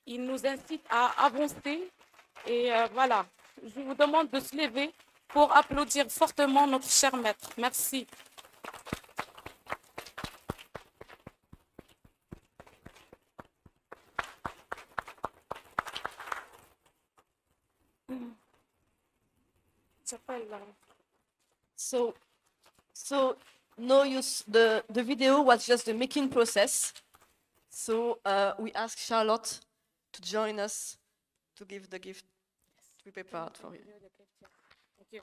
Il nous incite à avancer. Et voilà, je vous demande de se lever pour applaudir fortement notre cher maître. Merci. So no use, the video was just the making process. So we asked Charlotte to join us to give the gift we prepared for you. Thank you.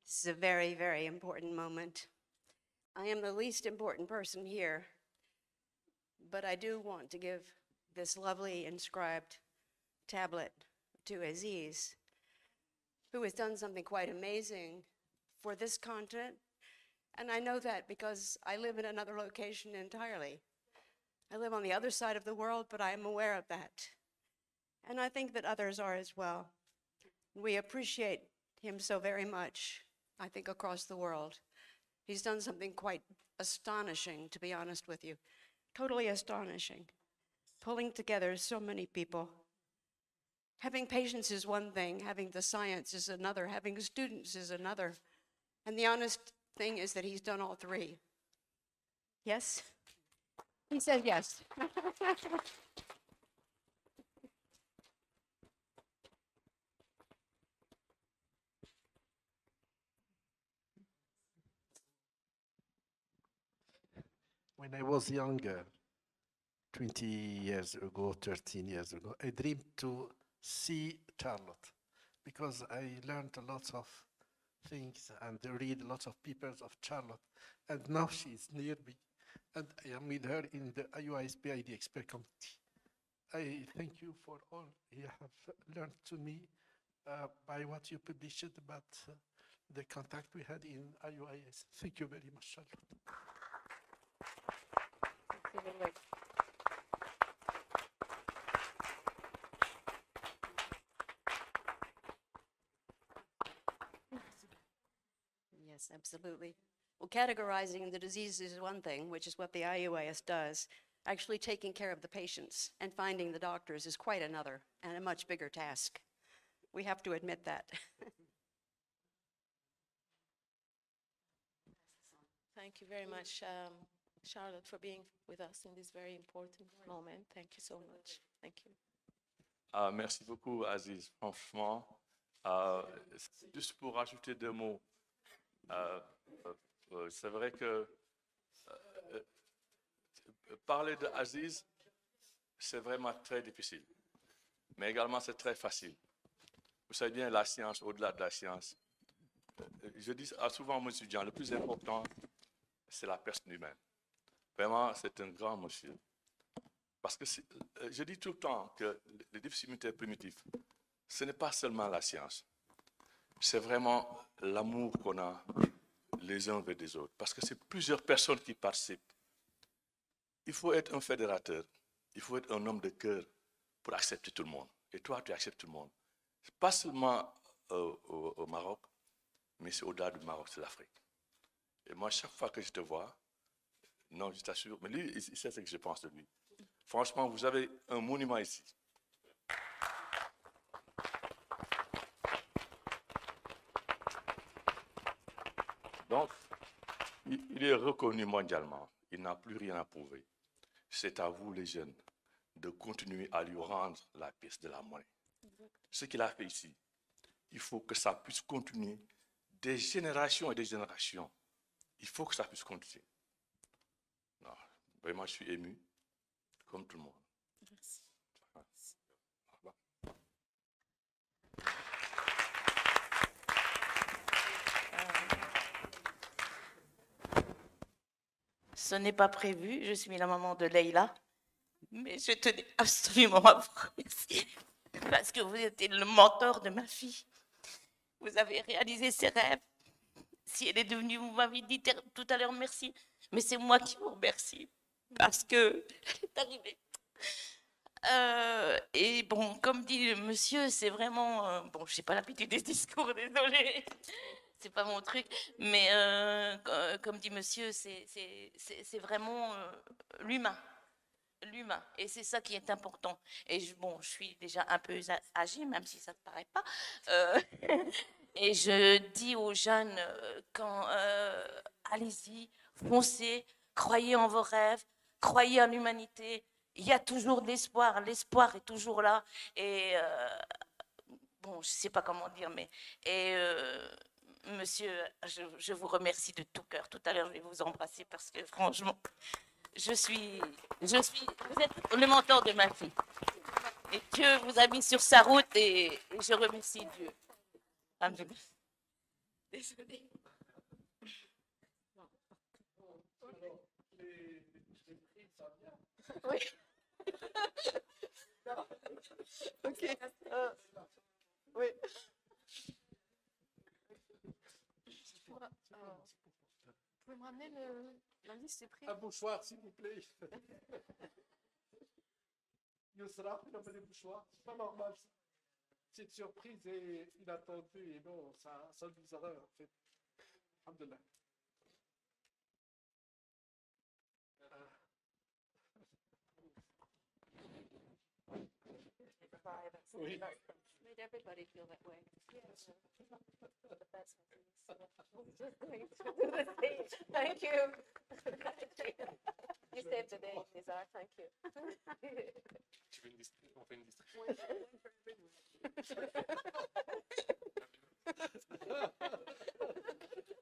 This is a very, very important moment. I am the least important person here, but I do want to give this lovely inscribed tablet to Aziz, who has done something quite amazing for this continent. And I know that because I live in another location entirely. I live on the other side of the world, but I am aware of that. And I think that others are as well. We appreciate him so very much, I think, across the world. He's done something quite astonishing, to be honest with you. Totally astonishing. Pulling together so many people. Having patients is one thing, having the science is another, having students is another. And the honest thing is that he's done all three. Yes? He said yes. When I was younger, 20 years ago, 13 years ago, I dreamed to see Charlotte because I learned a lot of things and read lots of papers of Charlotte. And now she is near me and I am with her in the IUISPID expert committee. I thank you for all you have learned to me by what you published about the contact we had in IUIS. Thank you very much, Charlotte. Yes, absolutely. Well, categorizing the disease is one thing, which is what the IUIS does. Actually taking care of the patients and finding the doctors is quite another and a much bigger task. We have to admit that. Thank you very much, Charlotte, for being with us in this very important moment. Thank you so much. Thank you. Merci beaucoup, Aziz. Franchement, juste pour rajouter deux mots, c'est vrai que parler de Aziz, c'est vraiment très difficile, mais également c'est très facile. Vous savez bien, la science, au-delà de la science, je dis souvent à mes étudiants, le plus important, c'est la personne humaine. Vraiment, c'est un grand monsieur. Parce que je dis tout le temps que les déficits immunitaires primitifs, ce n'est pas seulement la science, c'est vraiment l'amour qu'on a les uns vers les autres. Parce que c'est plusieurs personnes qui participent. Il faut être un fédérateur, il faut être un homme de cœur pour accepter tout le monde. Et toi, tu acceptes tout le monde. Pas seulement au Maroc, mais c'est au-delà du Maroc, c'est l'Afrique. Et moi, chaque fois que je te vois, non, je t'assure, mais lui, il sait ce que je pense de lui. Franchement, vous avez un monument ici. Donc, il est reconnu mondialement. Il n'a plus rien à prouver. C'est à vous, les jeunes, de continuer à lui rendre la pièce de la monnaie. Ce qu'il a fait ici, il faut que ça puisse continuer des générations et des générations. Il faut que ça puisse continuer. Non, vraiment, je suis ému, comme tout le monde. Merci. Ce n'est pas prévu, je suis la maman de Leïla, mais je tenais absolument à vous remercier parce que vous étiez le mentor de ma fille. Vous avez réalisé ses rêves. Si elle est devenue, vous m'avez dit tout à l'heure merci, mais c'est moi qui vous remercie parce qu'elle est arrivée. Et bon, comme dit le monsieur, c'est vraiment... bon, je n'ai pas l'habitude des discours, désolée. C'est pas mon truc, mais comme dit monsieur, c'est vraiment l'humain. L'humain, et c'est ça qui est important. Et bon, je suis déjà un peu âgée, même si ça ne te paraît pas. Et je dis aux jeunes, allez-y, foncez, croyez en vos rêves, croyez en l'humanité. Il y a toujours de l'espoir, l'espoir est toujours là. Et bon, je ne sais pas comment dire, mais... monsieur, je vous remercie de tout cœur. Tout à l'heure, je vais vous embrasser parce que franchement, vous êtes le mentor de ma fille. Et Dieu vous a mis sur sa route et je remercie Dieu. Amen. Désolée. Oui. Ok. Oui. Vous pouvez me ramener la liste des prix? Un mouchoir, s'il vous plaît. Yousra, il a mis le mouchoir. C'est pas normal. Cette surprise est inattendue et non, ça nous a en fait. Alhamdulillah. Oui. Made everybody feel that way. Thank you. You saved the day, Nizar. Thank you. On fait une distribution.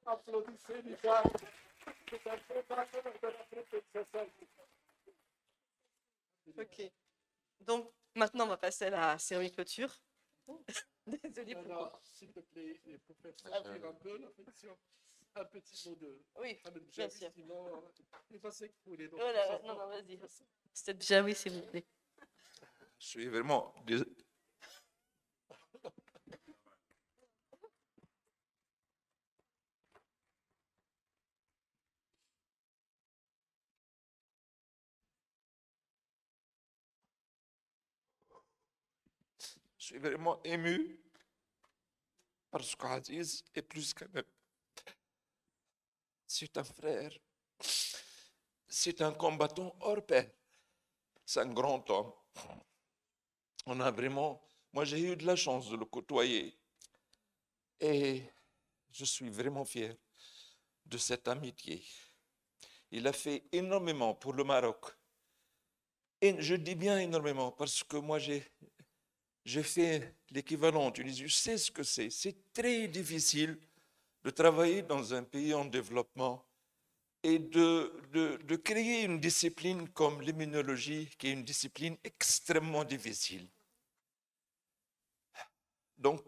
Applaudissez, Lisa. C'est un fondateur de l'Afrique sociale. Ok. Donc, maintenant, on va passer à la cérémonie de clôture. Désolée pour Alors, s'il te plaît, pour faire sortir un peu l'affection, un petit mot de Oui, Ahmed bien Bjawi, sûr. sinon il va s'écrouler. Donc, Voilà, non, non, vas-y. C'était déjà oui, s'il vous plaît. Je suis vraiment désolé. Je suis vraiment ému parce qu'Aziz est plus qu'un même. C'est un frère. C'est un combattant hors pair. C'est un grand homme. On a vraiment. Moi, j'ai eu de la chance de le côtoyer. Et je suis vraiment fier de cette amitié. Il a fait énormément pour le Maroc. Et je dis bien énormément parce que moi, j'ai fait l'équivalent en Tunisie. Je sais ce que c'est. C'est très difficile de travailler dans un pays en développement et de créer une discipline comme l'immunologie, qui est une discipline extrêmement difficile. Donc,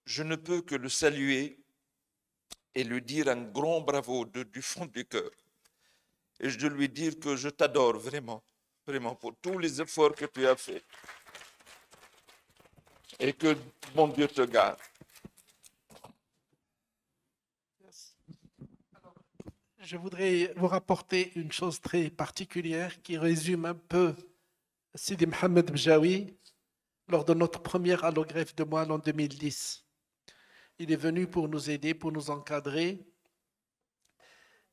je ne peux que le saluer et lui dire un grand bravo du fond du cœur. Et je lui dire que je t'adore vraiment, vraiment, pour tous les efforts que tu as faits. Et que bon Dieu te garde. je voudrais vous rapporter une chose très particulière qui résume un peu Sidi Mohamed Bjawi lors de notre première allogreffe de moelle en 2010. Il est venu pour nous aider, pour nous encadrer.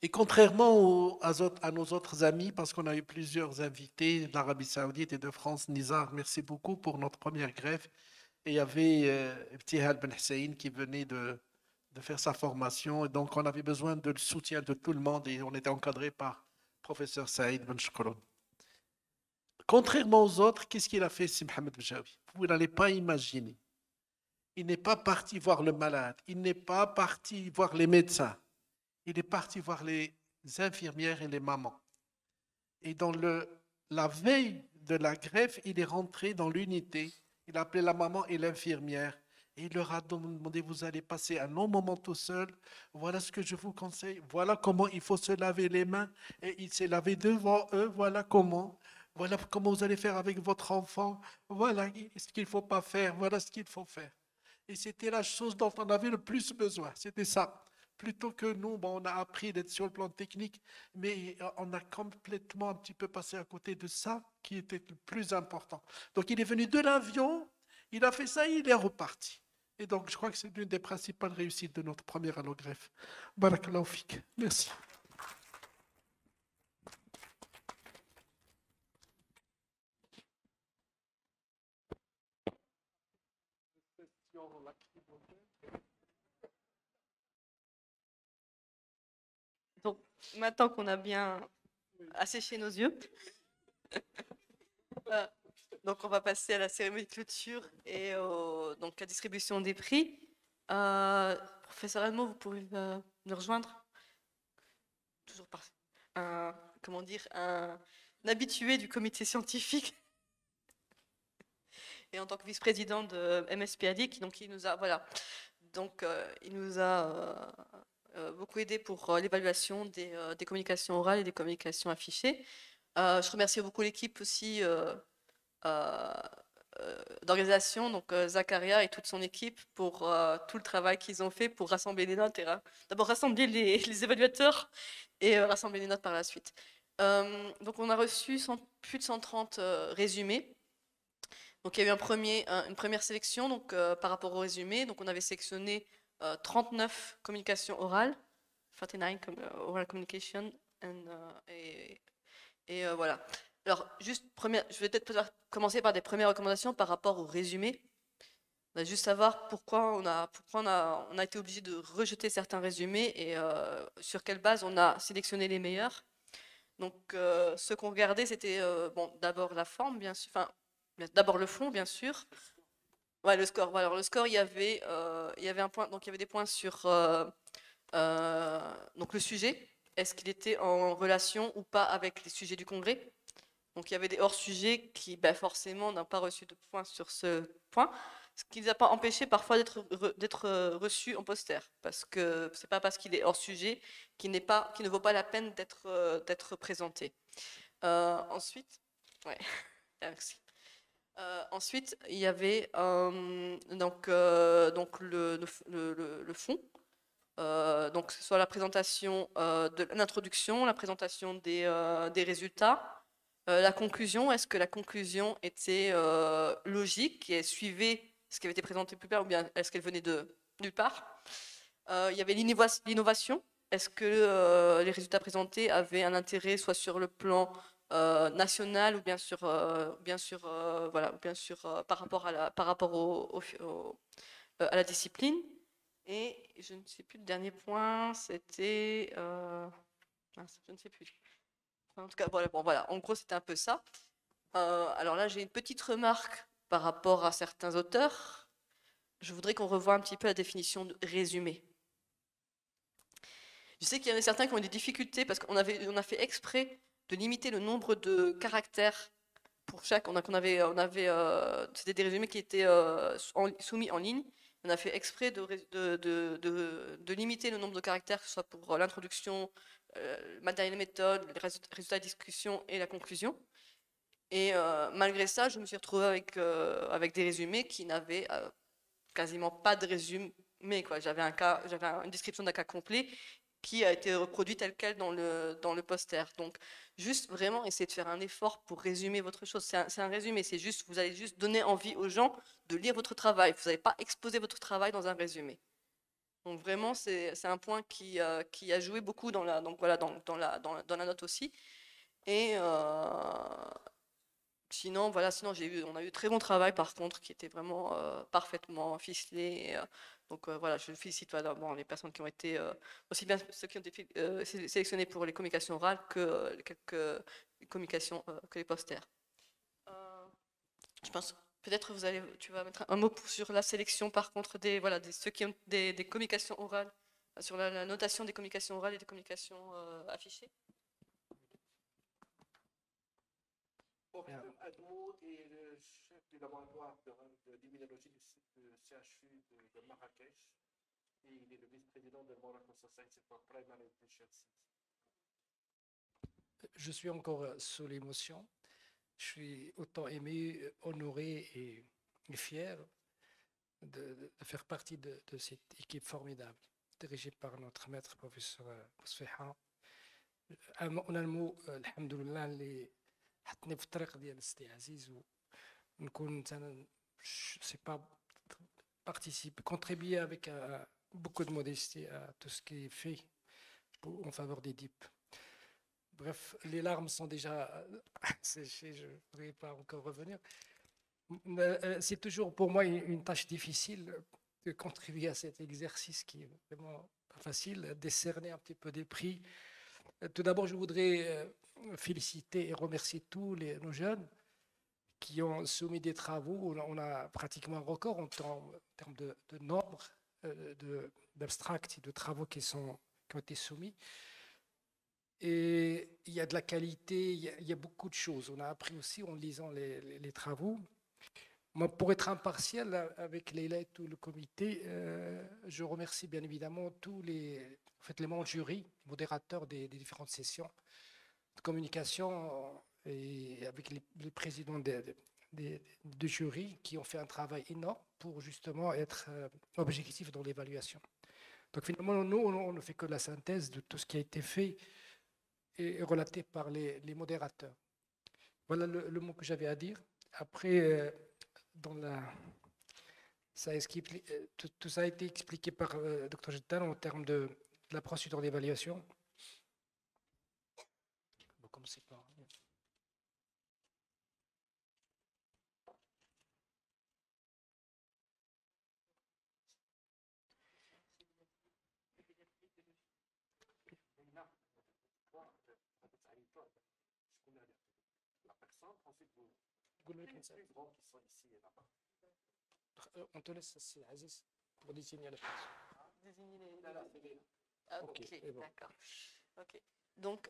Et contrairement à nos autres amis, parce qu'on a eu plusieurs invités d'Arabie Saoudite et de France, Nizar, merci beaucoup pour notre première greffe. Et il y avait Ibtihal Ben Hussein qui venait de faire sa formation. Et donc, on avait besoin de le soutien de tout le monde et on était encadré par professeur Saïd Ben Shkroun. Contrairement aux autres, qu'est-ce qu'il a fait, Si Mohamed Bjawi? Vous n'allez pas imaginer. Il n'est pas parti voir le malade. Il n'est pas parti voir les médecins. Il est parti voir les infirmières et les mamans. Et dans la veille de la greffe, il est rentré dans l'unité. Il a appelé la maman et l'infirmière. Et il leur a demandé, vous allez passer un long moment tout seul. Voilà ce que je vous conseille. Voilà comment il faut se laver les mains. Et il s'est lavé devant eux. Voilà comment. Voilà comment vous allez faire avec votre enfant. Voilà ce qu'il ne faut pas faire. Voilà ce qu'il faut faire. Et c'était la chose dont on avait le plus besoin. C'était ça. Plutôt que nous, bon, on a appris d'être sur le plan technique, mais on a complètement un petit peu passé à côté de ça qui était le plus important. Donc il est venu de l'avion, il a fait ça et il est reparti. Et donc je crois que c'est l'une des principales réussites de notre première allogreffe. Barakallahu fik. Merci. Donc, maintenant qu'on a bien asséché nos yeux, donc on va passer à la cérémonie de clôture et donc la distribution des prix. Professeur Almo, vous pouvez nous rejoindre? Toujours par comment dire, un habitué du comité scientifique et en tant que vice-président de MSPAD, donc il nous a, voilà, donc il nous a beaucoup aidé pour l'évaluation des communications orales et des communications affichées. Je remercie beaucoup l'équipe aussi d'organisation, donc Zakaria et toute son équipe, pour tout le travail qu'ils ont fait pour rassembler les notes et d'abord rassembler les évaluateurs et rassembler les notes par la suite. Donc on a reçu plus de 130 résumés. Donc il y a eu une première sélection donc, par rapport au résumé. Donc on avait sélectionné 39 communications orales, 39 oral communication, et voilà. Alors juste, je vais peut-être commencer par des premières recommandations par rapport au résumé. On va juste savoir pourquoi on a été obligé de rejeter certains résumés et sur quelle base on a sélectionné les meilleurs. Donc ce qu'on regardait, c'était bon, d'abord la forme, bien sûr, enfin d'abord le fond, bien sûr. Ouais, le score. Voilà, alors le score, il y avait un point, donc il y avait des points sur donc le sujet. Est-ce qu'il était en relation ou pas avec les sujets du congrès? Donc il y avait des hors-sujets qui, ben, forcément, n'ont pas reçu de points sur ce point, ce qui ne les a pas empêchés parfois d'être reçus en poster, parce que c'est pas parce qu'il est hors-sujet qu'il ne vaut pas la peine d'être présenté. Ensuite, ouais, merci. Ensuite, il y avait donc le fond. Donc, ce soit la présentation de l'introduction, la présentation des résultats, la conclusion. Est-ce que la conclusion était logique et suivait ce qui avait été présenté plus tard, ou bien est-ce qu'elle venait de nulle part? Il y avait l'innovation. Est-ce que les résultats présentés avaient un intérêt soit sur le plan national ou bien sûr, voilà, bien sûr par rapport à la discipline. Et je ne sais plus, le dernier point, c'était... je ne sais plus. Enfin, en tout cas, voilà, bon, voilà, en gros, c'était un peu ça. Alors là, j'ai une petite remarque par rapport à certains auteurs. Je voudrais qu'on revoie un petit peu la définition de résumé. Je sais qu'il y en a certains qui ont des difficultés parce qu'on a fait exprès de limiter le nombre de caractères pour chaque. C'était des résumés qui étaient soumis en ligne. On a fait exprès de limiter le nombre de caractères, que ce soit pour l'introduction, le matériel et méthode, les résultats de discussion et la conclusion. Et malgré ça, je me suis retrouvée avec des résumés qui n'avaient quasiment pas de résumé, quoi. J'avais une description d'un cas complet qui a été reproduit tel quel dans le poster. Donc, juste vraiment essayer de faire un effort pour résumer votre chose. C'est un résumé, c'est juste, vous allez juste donner envie aux gens de lire votre travail. Vous n'allez pas exposer votre travail dans un résumé. Donc vraiment, c'est un point qui a joué beaucoup dans la note aussi. Et sinon, voilà, on a eu très bon travail par contre, qui était vraiment parfaitement ficelé. Donc voilà, je félicite bon, les personnes qui ont été, aussi bien ceux qui ont été sélectionnés pour les communications orales que quelques communications, que les posters. Je pense, peut-être tu vas mettre un mot sur la sélection par contre ceux qui ont des communications orales, sur la notation des communications orales et des communications affichées. Admo est le chef du laboratoire d'immunologie du CHU de Marrakech et il est le vice-président de Morocco Society for Primary Deficiencies. Je suis encore sous l'émotion. Je suis autant ému, honoré et fier de faire partie de cette équipe formidable, dirigée par notre maître professeur Bousfiha. On a le mot, alhamdoulilah, اللي حطني في الطريق ديال السي عزيز ونكون c'est pas participer, contribuer avec beaucoup de modestie à tout ce qui est fait en faveur des DIP. Bref, les larmes sont déjà séchées, je ne voudrais pas encore revenir. C'est toujours pour moi une tâche difficile de contribuer à cet exercice qui est vraiment pas facile, décerner un petit peu des prix. Tout d'abord, je voudrais féliciter et remercier tous nos jeunes qui ont soumis des travaux. On a pratiquement un record en termes de nombre d'abstracts et de travaux qui ont été soumis. Et il y a de la qualité, il y a beaucoup de choses. On a appris aussi en lisant les travaux. Moi, pour être impartial avec Leila et tout le comité, je remercie bien évidemment tous les membres du jury, modérateurs des différentes sessions de communication et avec les présidents de jury qui ont fait un travail énorme pour justement être objectifs dans l'évaluation. Donc finalement, nous, on ne fait que la synthèse de tout ce qui a été fait et relaté par les modérateurs. Voilà le mot que j'avais à dire. Après, tout ça a été expliqué par Dr. Jettal en termes de la procédure d'évaluation. On va commencer par... On te laisse, c'est Aziz, pour désigner la personne. Désigner les... Ok, ok, et bon. d'accord. Ok. Donc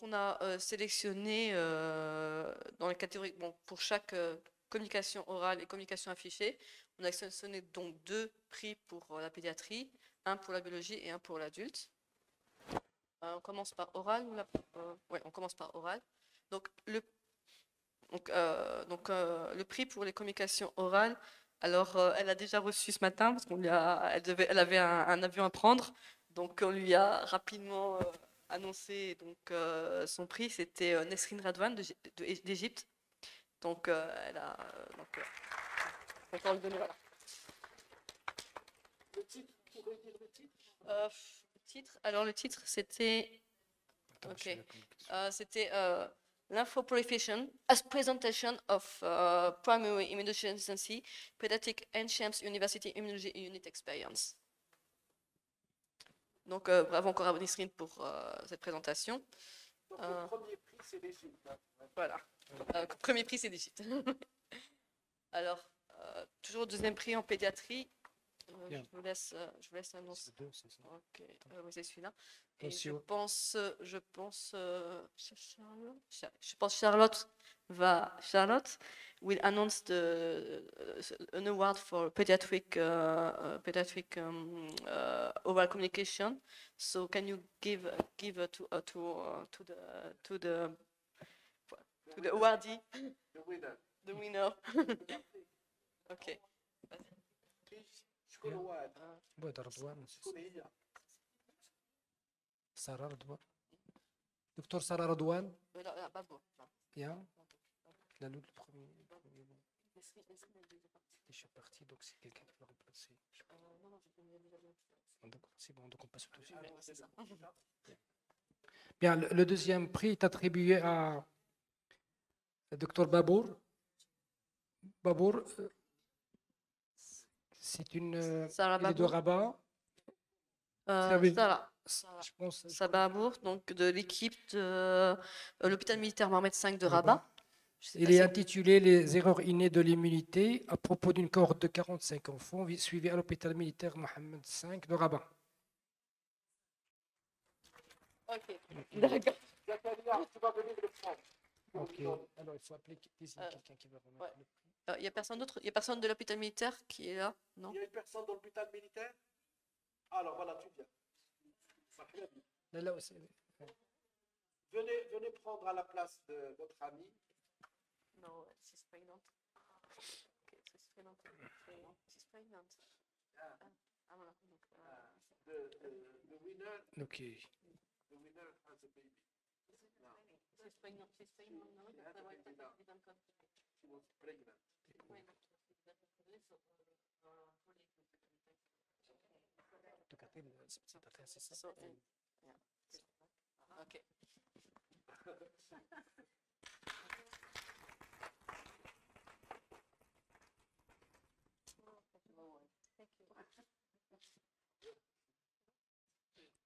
on a sélectionné dans les catégories, bon, pour chaque communication orale et communication affichée, on a sélectionné donc 2 prix pour la pédiatrie, un pour la biologie et un pour l'adulte. On commence par oral. Ouais, on commence par oral. Donc le prix pour les communications orales, alors elle a déjà reçu ce matin parce elle avait un avion à prendre, donc on lui a rapidement annoncé donc son prix, c'était Nesrine Radwan d'Égypte. Donc elle a on peut lui donner, voilà. Le titre, vous pouvez dire le titre? Alors le titre c'était c'était Lymphoproliferation as Presentation of Primary Immunodeficiency Pediatric NSHAMS University Immunology Unit Experience. Donc bravo encore à Nisrine pour cette présentation. Donc, le premier prix, c'est l'Égypte. Voilà. Premier prix, c'est l'Égypte. Alors, toujours deuxième prix en pédiatrie. Je vous laisse annoncer. Ok, oui, c'est celui-là. Et je pense Charlotte will announce an award for pediatric oral communication. So can you give to the awardee, the winner? Okay. Sarah Radwan. Docteur Sarah Radwan. Bien. La le premier. Je suis parti, donc c'est quelqu'un qui va remplacer. C'est bon, donc on passe au deuxième. Bien, le deuxième prix est attribué à Dr Babour. Babour, c'est une il est de Rabat. Je pense. Sababour, donc de l'équipe de l'hôpital militaire Mohamed V de Rabat. Il est intitulé Les erreurs innées de l'immunité à propos d'une cohorte de 45 enfants suivis à l'hôpital militaire Mohamed V de Rabat. Ok, d'accord. Tu vas venir le prendre. Ok, alors il faut appeler quelqu'un qui va remettre le prix. Il n'y a personne d'autre? Il n'y a personne de l'hôpital militaire qui est là? Non? Il y a une personne dans l'hôpital militaire? Alors voilà, tu viens. Là aussi. Venez prendre à la place de votre ami. Non, she's pregnant. Okay, she's pregnant. She's pregnant. Voilà. The winner. Okay. The winner has a baby. She's pregnant. She's pregnant. No, she was pregnant. So, yeah. Okay.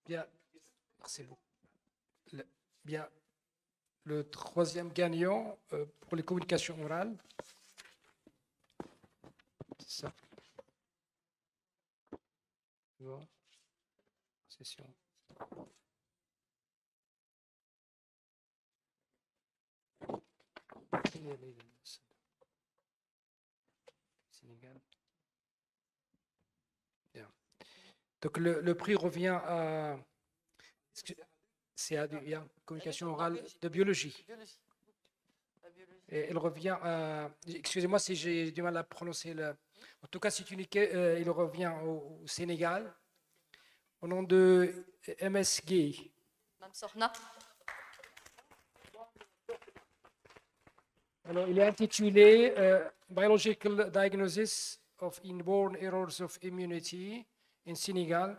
Bien, merci beaucoup. Bien, le troisième gagnant pour les communications orales, c'est ça. Bon. Session. Sénégal. Bien. Donc le prix revient à c'est à communication orale de biologie. Et elle revient à... Excusez-moi si j'ai du mal à prononcer le... En tout cas, c'est unique. Il revient au Sénégal au nom de MS Gay. Mam Sokhna. Alors, il est intitulé Biological Diagnosis of Inborn Errors of Immunity in Senegal,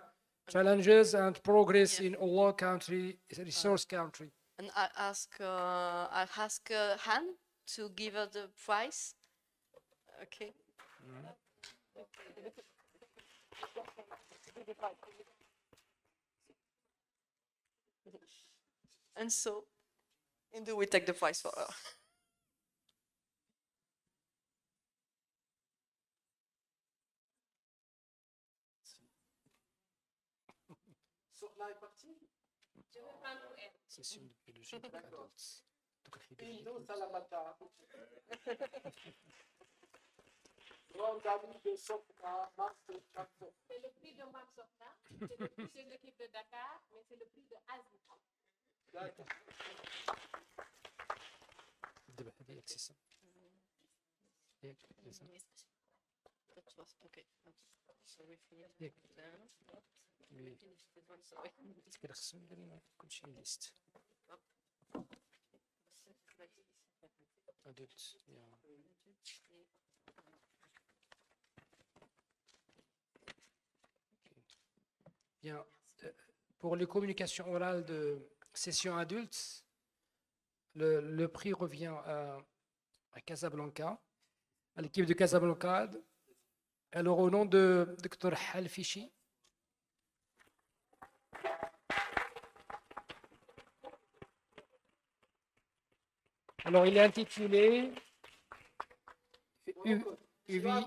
Challenges and Progress in Allah country, resource country. And I ask Han to give her the prize. Okay. And so, Indu will take the prize for her. Session de biologie pour adultes. Indou Salamata. Grande amie de Sofna, Master Champion. C'est le prix de Mam Sokhna, c'est le prix de l'équipe de Dakar, mais c'est le prix de Asie. D'accord. هذه accessible. That was okay. So we finished Yeah. then. Oui. We finished this one, sorry. كده خصهم يديروا كل شيء ليست. Adultes. Bien. Pour les communications orales de session adultes, le prix revient à Casablanca, à l'équipe de Casablanca. Alors, au nom de Dr. Halfichi. Alors, il est intitulé UVI.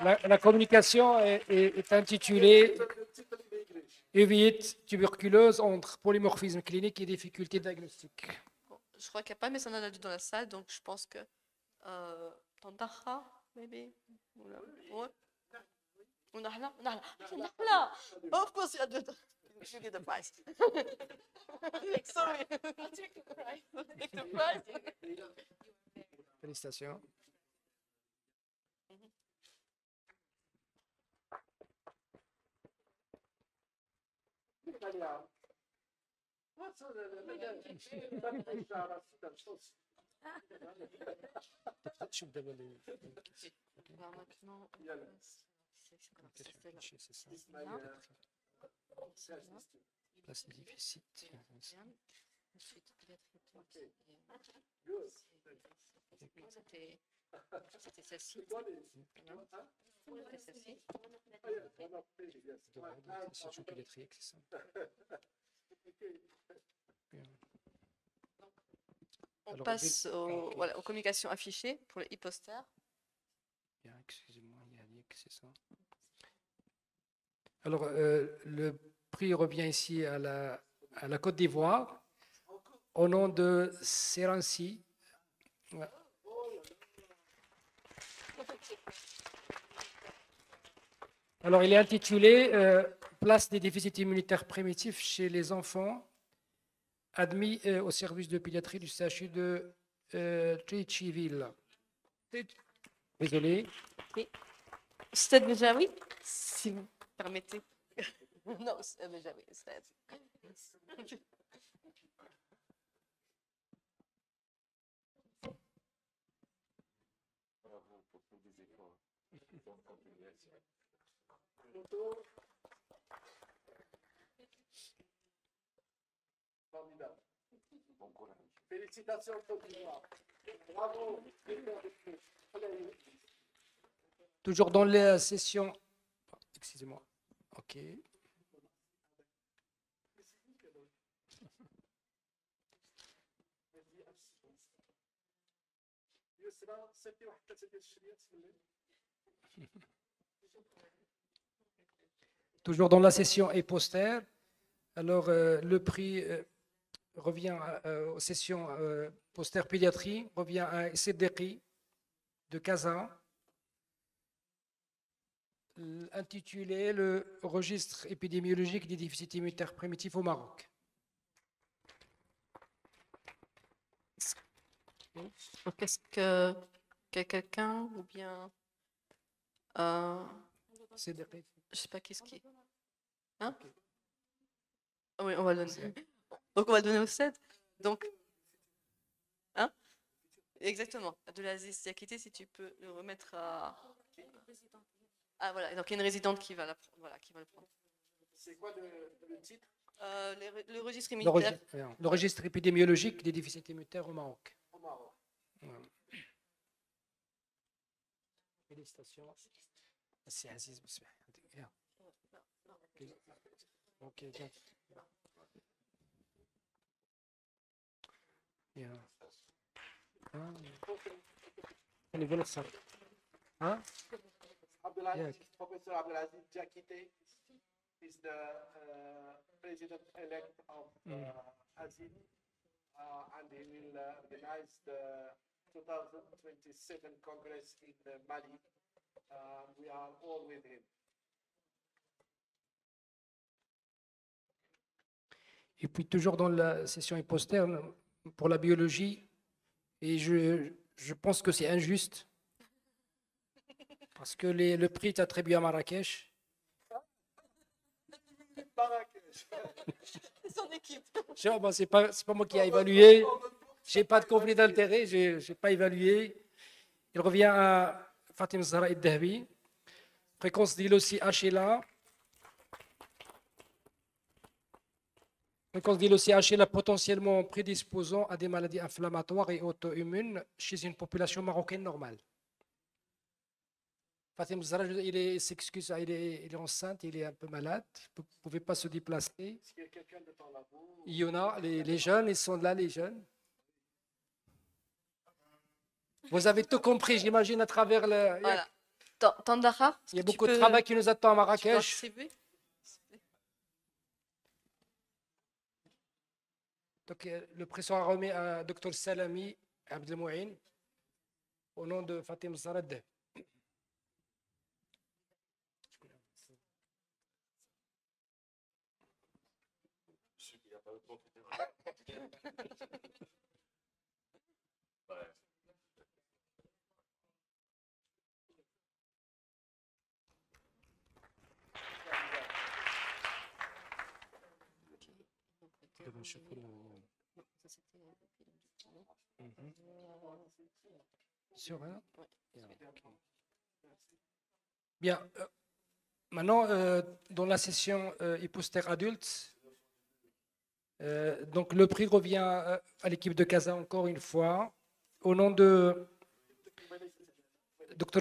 La communication est intitulée Évite tuberculose entre polymorphisme clinique et difficultés diagnostiques. Bon, je crois qu'il n'y a pas médecin adulte dans la salle, donc je pense que Tantaha, maybe. Ouais. Ou Nahla. Nahla. Of course, you get the prize. Sorry. I'll take the prize. Take the prize. Félicitations. Alors maintenant, Place des déficits. ensuite, c'était celle-ci. C'était celle-ci. Session pédiatrique, c'est ça. Bien. On Alors, passe ok. voilà, aux communications affichées pour le e-poster. Bien, excusez-moi, Yannick, c'est ça. Alors, le prix revient ici à la Côte d'Ivoire, au nom de Seranci. Ouais. Alors, il est intitulé Place des déficits immunitaires primitifs chez les enfants admis au service de pédiatrie du CHU de Trichiville. Désolé. Stade Bejawi, si vous permettez. Non, Stade Bejawi, Stade. Formidable. Bon courage. Félicitations, Côte d'Ivoire. Bravo. Toujours dans la session. Excusez-moi. OK. Toujours dans la session et poster. Alors, le prix revient aux sessions poster pédiatrie, revient à Sedeki de Casa. intitulé Le registre épidémiologique des déficits immunitaires primitifs au Maroc. Donc, est-ce que quelqu'un ou bien C'est des- je sais pas qu'est-ce qui. Hein? Ah oui, on va le donner. Donc on va le donner au 7. Donc, hein? Exactement. Abdelaziz Diakité, si tu peux le remettre à. Ah voilà, donc il y a une résidente qui va, voilà, qui va le prendre. C'est quoi le titre? Le registre Le immunitaire. le registre épidémiologique des déficits immunitaires au Maroc. Au Maroc. Voilà. Félicitations. C'est Aziz Bousbeh. Ok, bien. Bien. On est bon ça. Hein? Abdelaziz, Professor Abdelaziz Diakité is the president-elect of ASIN, and he will organize the 2027 Congress in Mali. We are all with him. Et puis toujours dans la session hyposterne, pour la biologie, et je pense que c'est injuste, parce que le prix est attribué à Marrakech. Marrakech. Son équipe. C'est pas moi qui ai évalué, j'ai pas de conflit d'intérêt, j'ai pas évalué. Il revient à Fatim Zahra Ed-Dahabi, fréquence d'île aussi HLA. Fréquence d'île aussi HLA potentiellement prédisposant à des maladies inflammatoires et auto-immunes chez une population marocaine normale. Fatim Zahra, il s'excuse, il est enceinte, il est un peu malade, il ne pouvait pas se déplacer. Est-ce qu'il y a quelqu'un de ton labo? Il y en a, les jeunes, ils sont là, les jeunes. Vous avez tout compris, j'imagine, à travers le... Voilà. Tandara, Il y a beaucoup de travail qui nous attend à Marrakech. distribuer? Donc, le prix sera remis à Dr Salami Abdelmouin au nom de Fatim Zahra. Sûr, hein? Bien. Maintenant, dans la session hypostère adulte, donc le prix revient à l'équipe de Casa encore une fois, au nom de Dr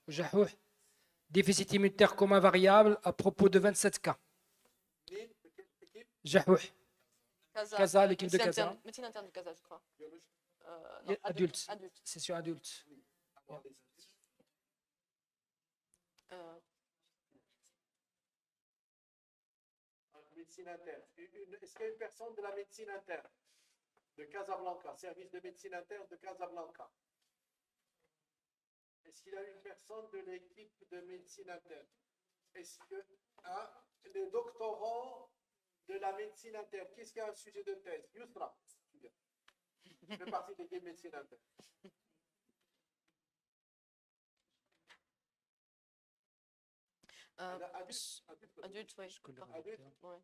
Jahouh, déficit immunitaire commun variable à propos de 27 cas. Jahouh. Casa, l'équipe de Casa. Médecine interne du Casa, je crois. Adulte. Session adulte. Médecine interne. Est-ce qu'il y a une personne de la médecine interne de Casablanca, service de médecine interne de Casablanca? Est-ce qu'il y a une personne de l'équipe de médecine interne? Est-ce que les doctorants de la médecine interne, qu'est-ce qui a un sujet de thèse? Yousra, je fais partie de l'équipe de médecine interne. Adulte, oui. Adulte, Ouais.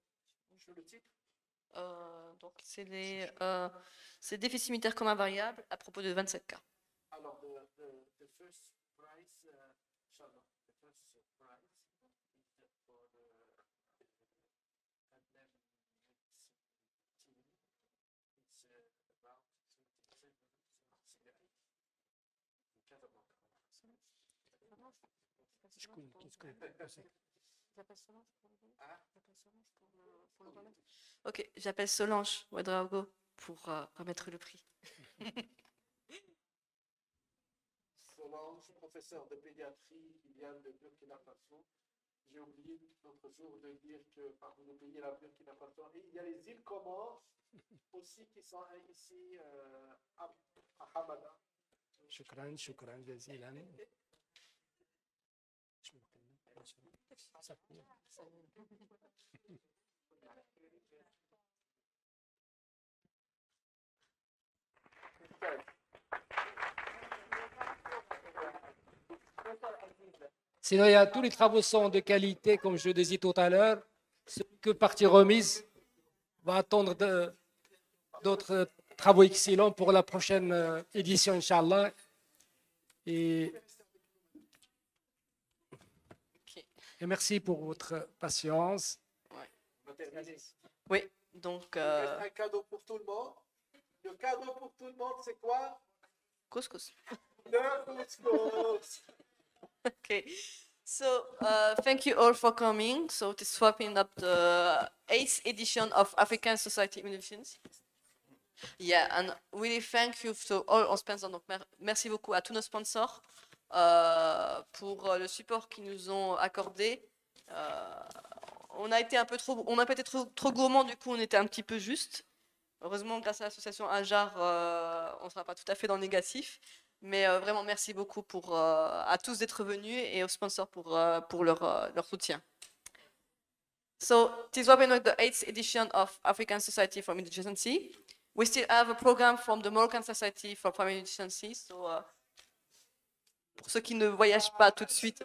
je le titre. Donc, c'est déficit immunitaire commun variable à propos de 27 cas. Alors, the first prize, Inshallah, the first prize is for the academic team. It's about 27 Ok, j'appelle Solange Ouedraogo pour remettre le prix. Solange, professeur de pédiatrie qui vient de Burkina Faso. J'ai oublié l'autre jour de dire que parmi les pays, la Burkina Faso, et il y a les îles Comores aussi qui sont ici à Hamada. شكرا جزيلا. Sinon, tous les travaux sont de qualité, comme je le disais tout à l'heure. Ce que partie remise va attendre d'autres travaux excellents pour la prochaine édition, Inch'Allah. Et merci pour votre patience. Oui, donc Un cadeau pour tout le monde. Le cadeau pour tout le monde, c'est quoi? couscous. Le couscous. Okay, so thank you all for coming. So it is wrapping up the 8th edition of African Society Innovations. Yeah, and really thank you to all our sponsors. Donc merci beaucoup à tous nos sponsors pour le support qu'ils nous ont accordé. On a été un peu trop, on a peut-être trop gourmand, du coup on était un petit peu juste. Heureusement, grâce à l'association Ajar, on ne sera pas tout à fait dans le négatif. Mais vraiment, merci beaucoup à tous d'être venus et aux sponsors pour leur soutien. So, it is wrapping up the 8th edition of African Society for Family Deficiency. We still have a program from the Moroccan Society for Family Deficiency. So, pour ceux qui ne voyagent pas tout de suite.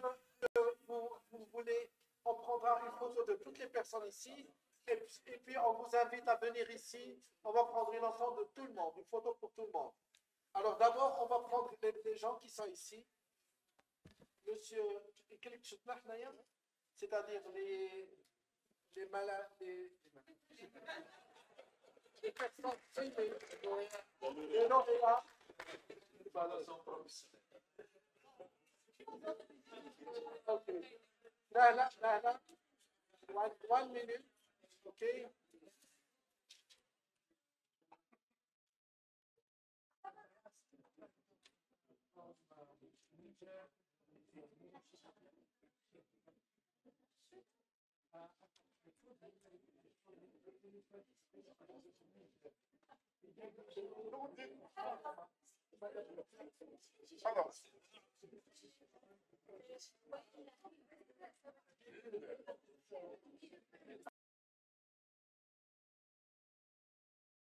Vous voulez, on prendra une photo de toutes les personnes ici. Et puis, on vous invite à venir ici. On va prendre une ensemble de tout le monde, une photo pour tout le monde. Alors d'abord, on va prendre les gens qui sont ici. Monsieur, c'est-à-dire les malades, les personnes, les lauréats. Okay. Là, one minute, okay. Alors.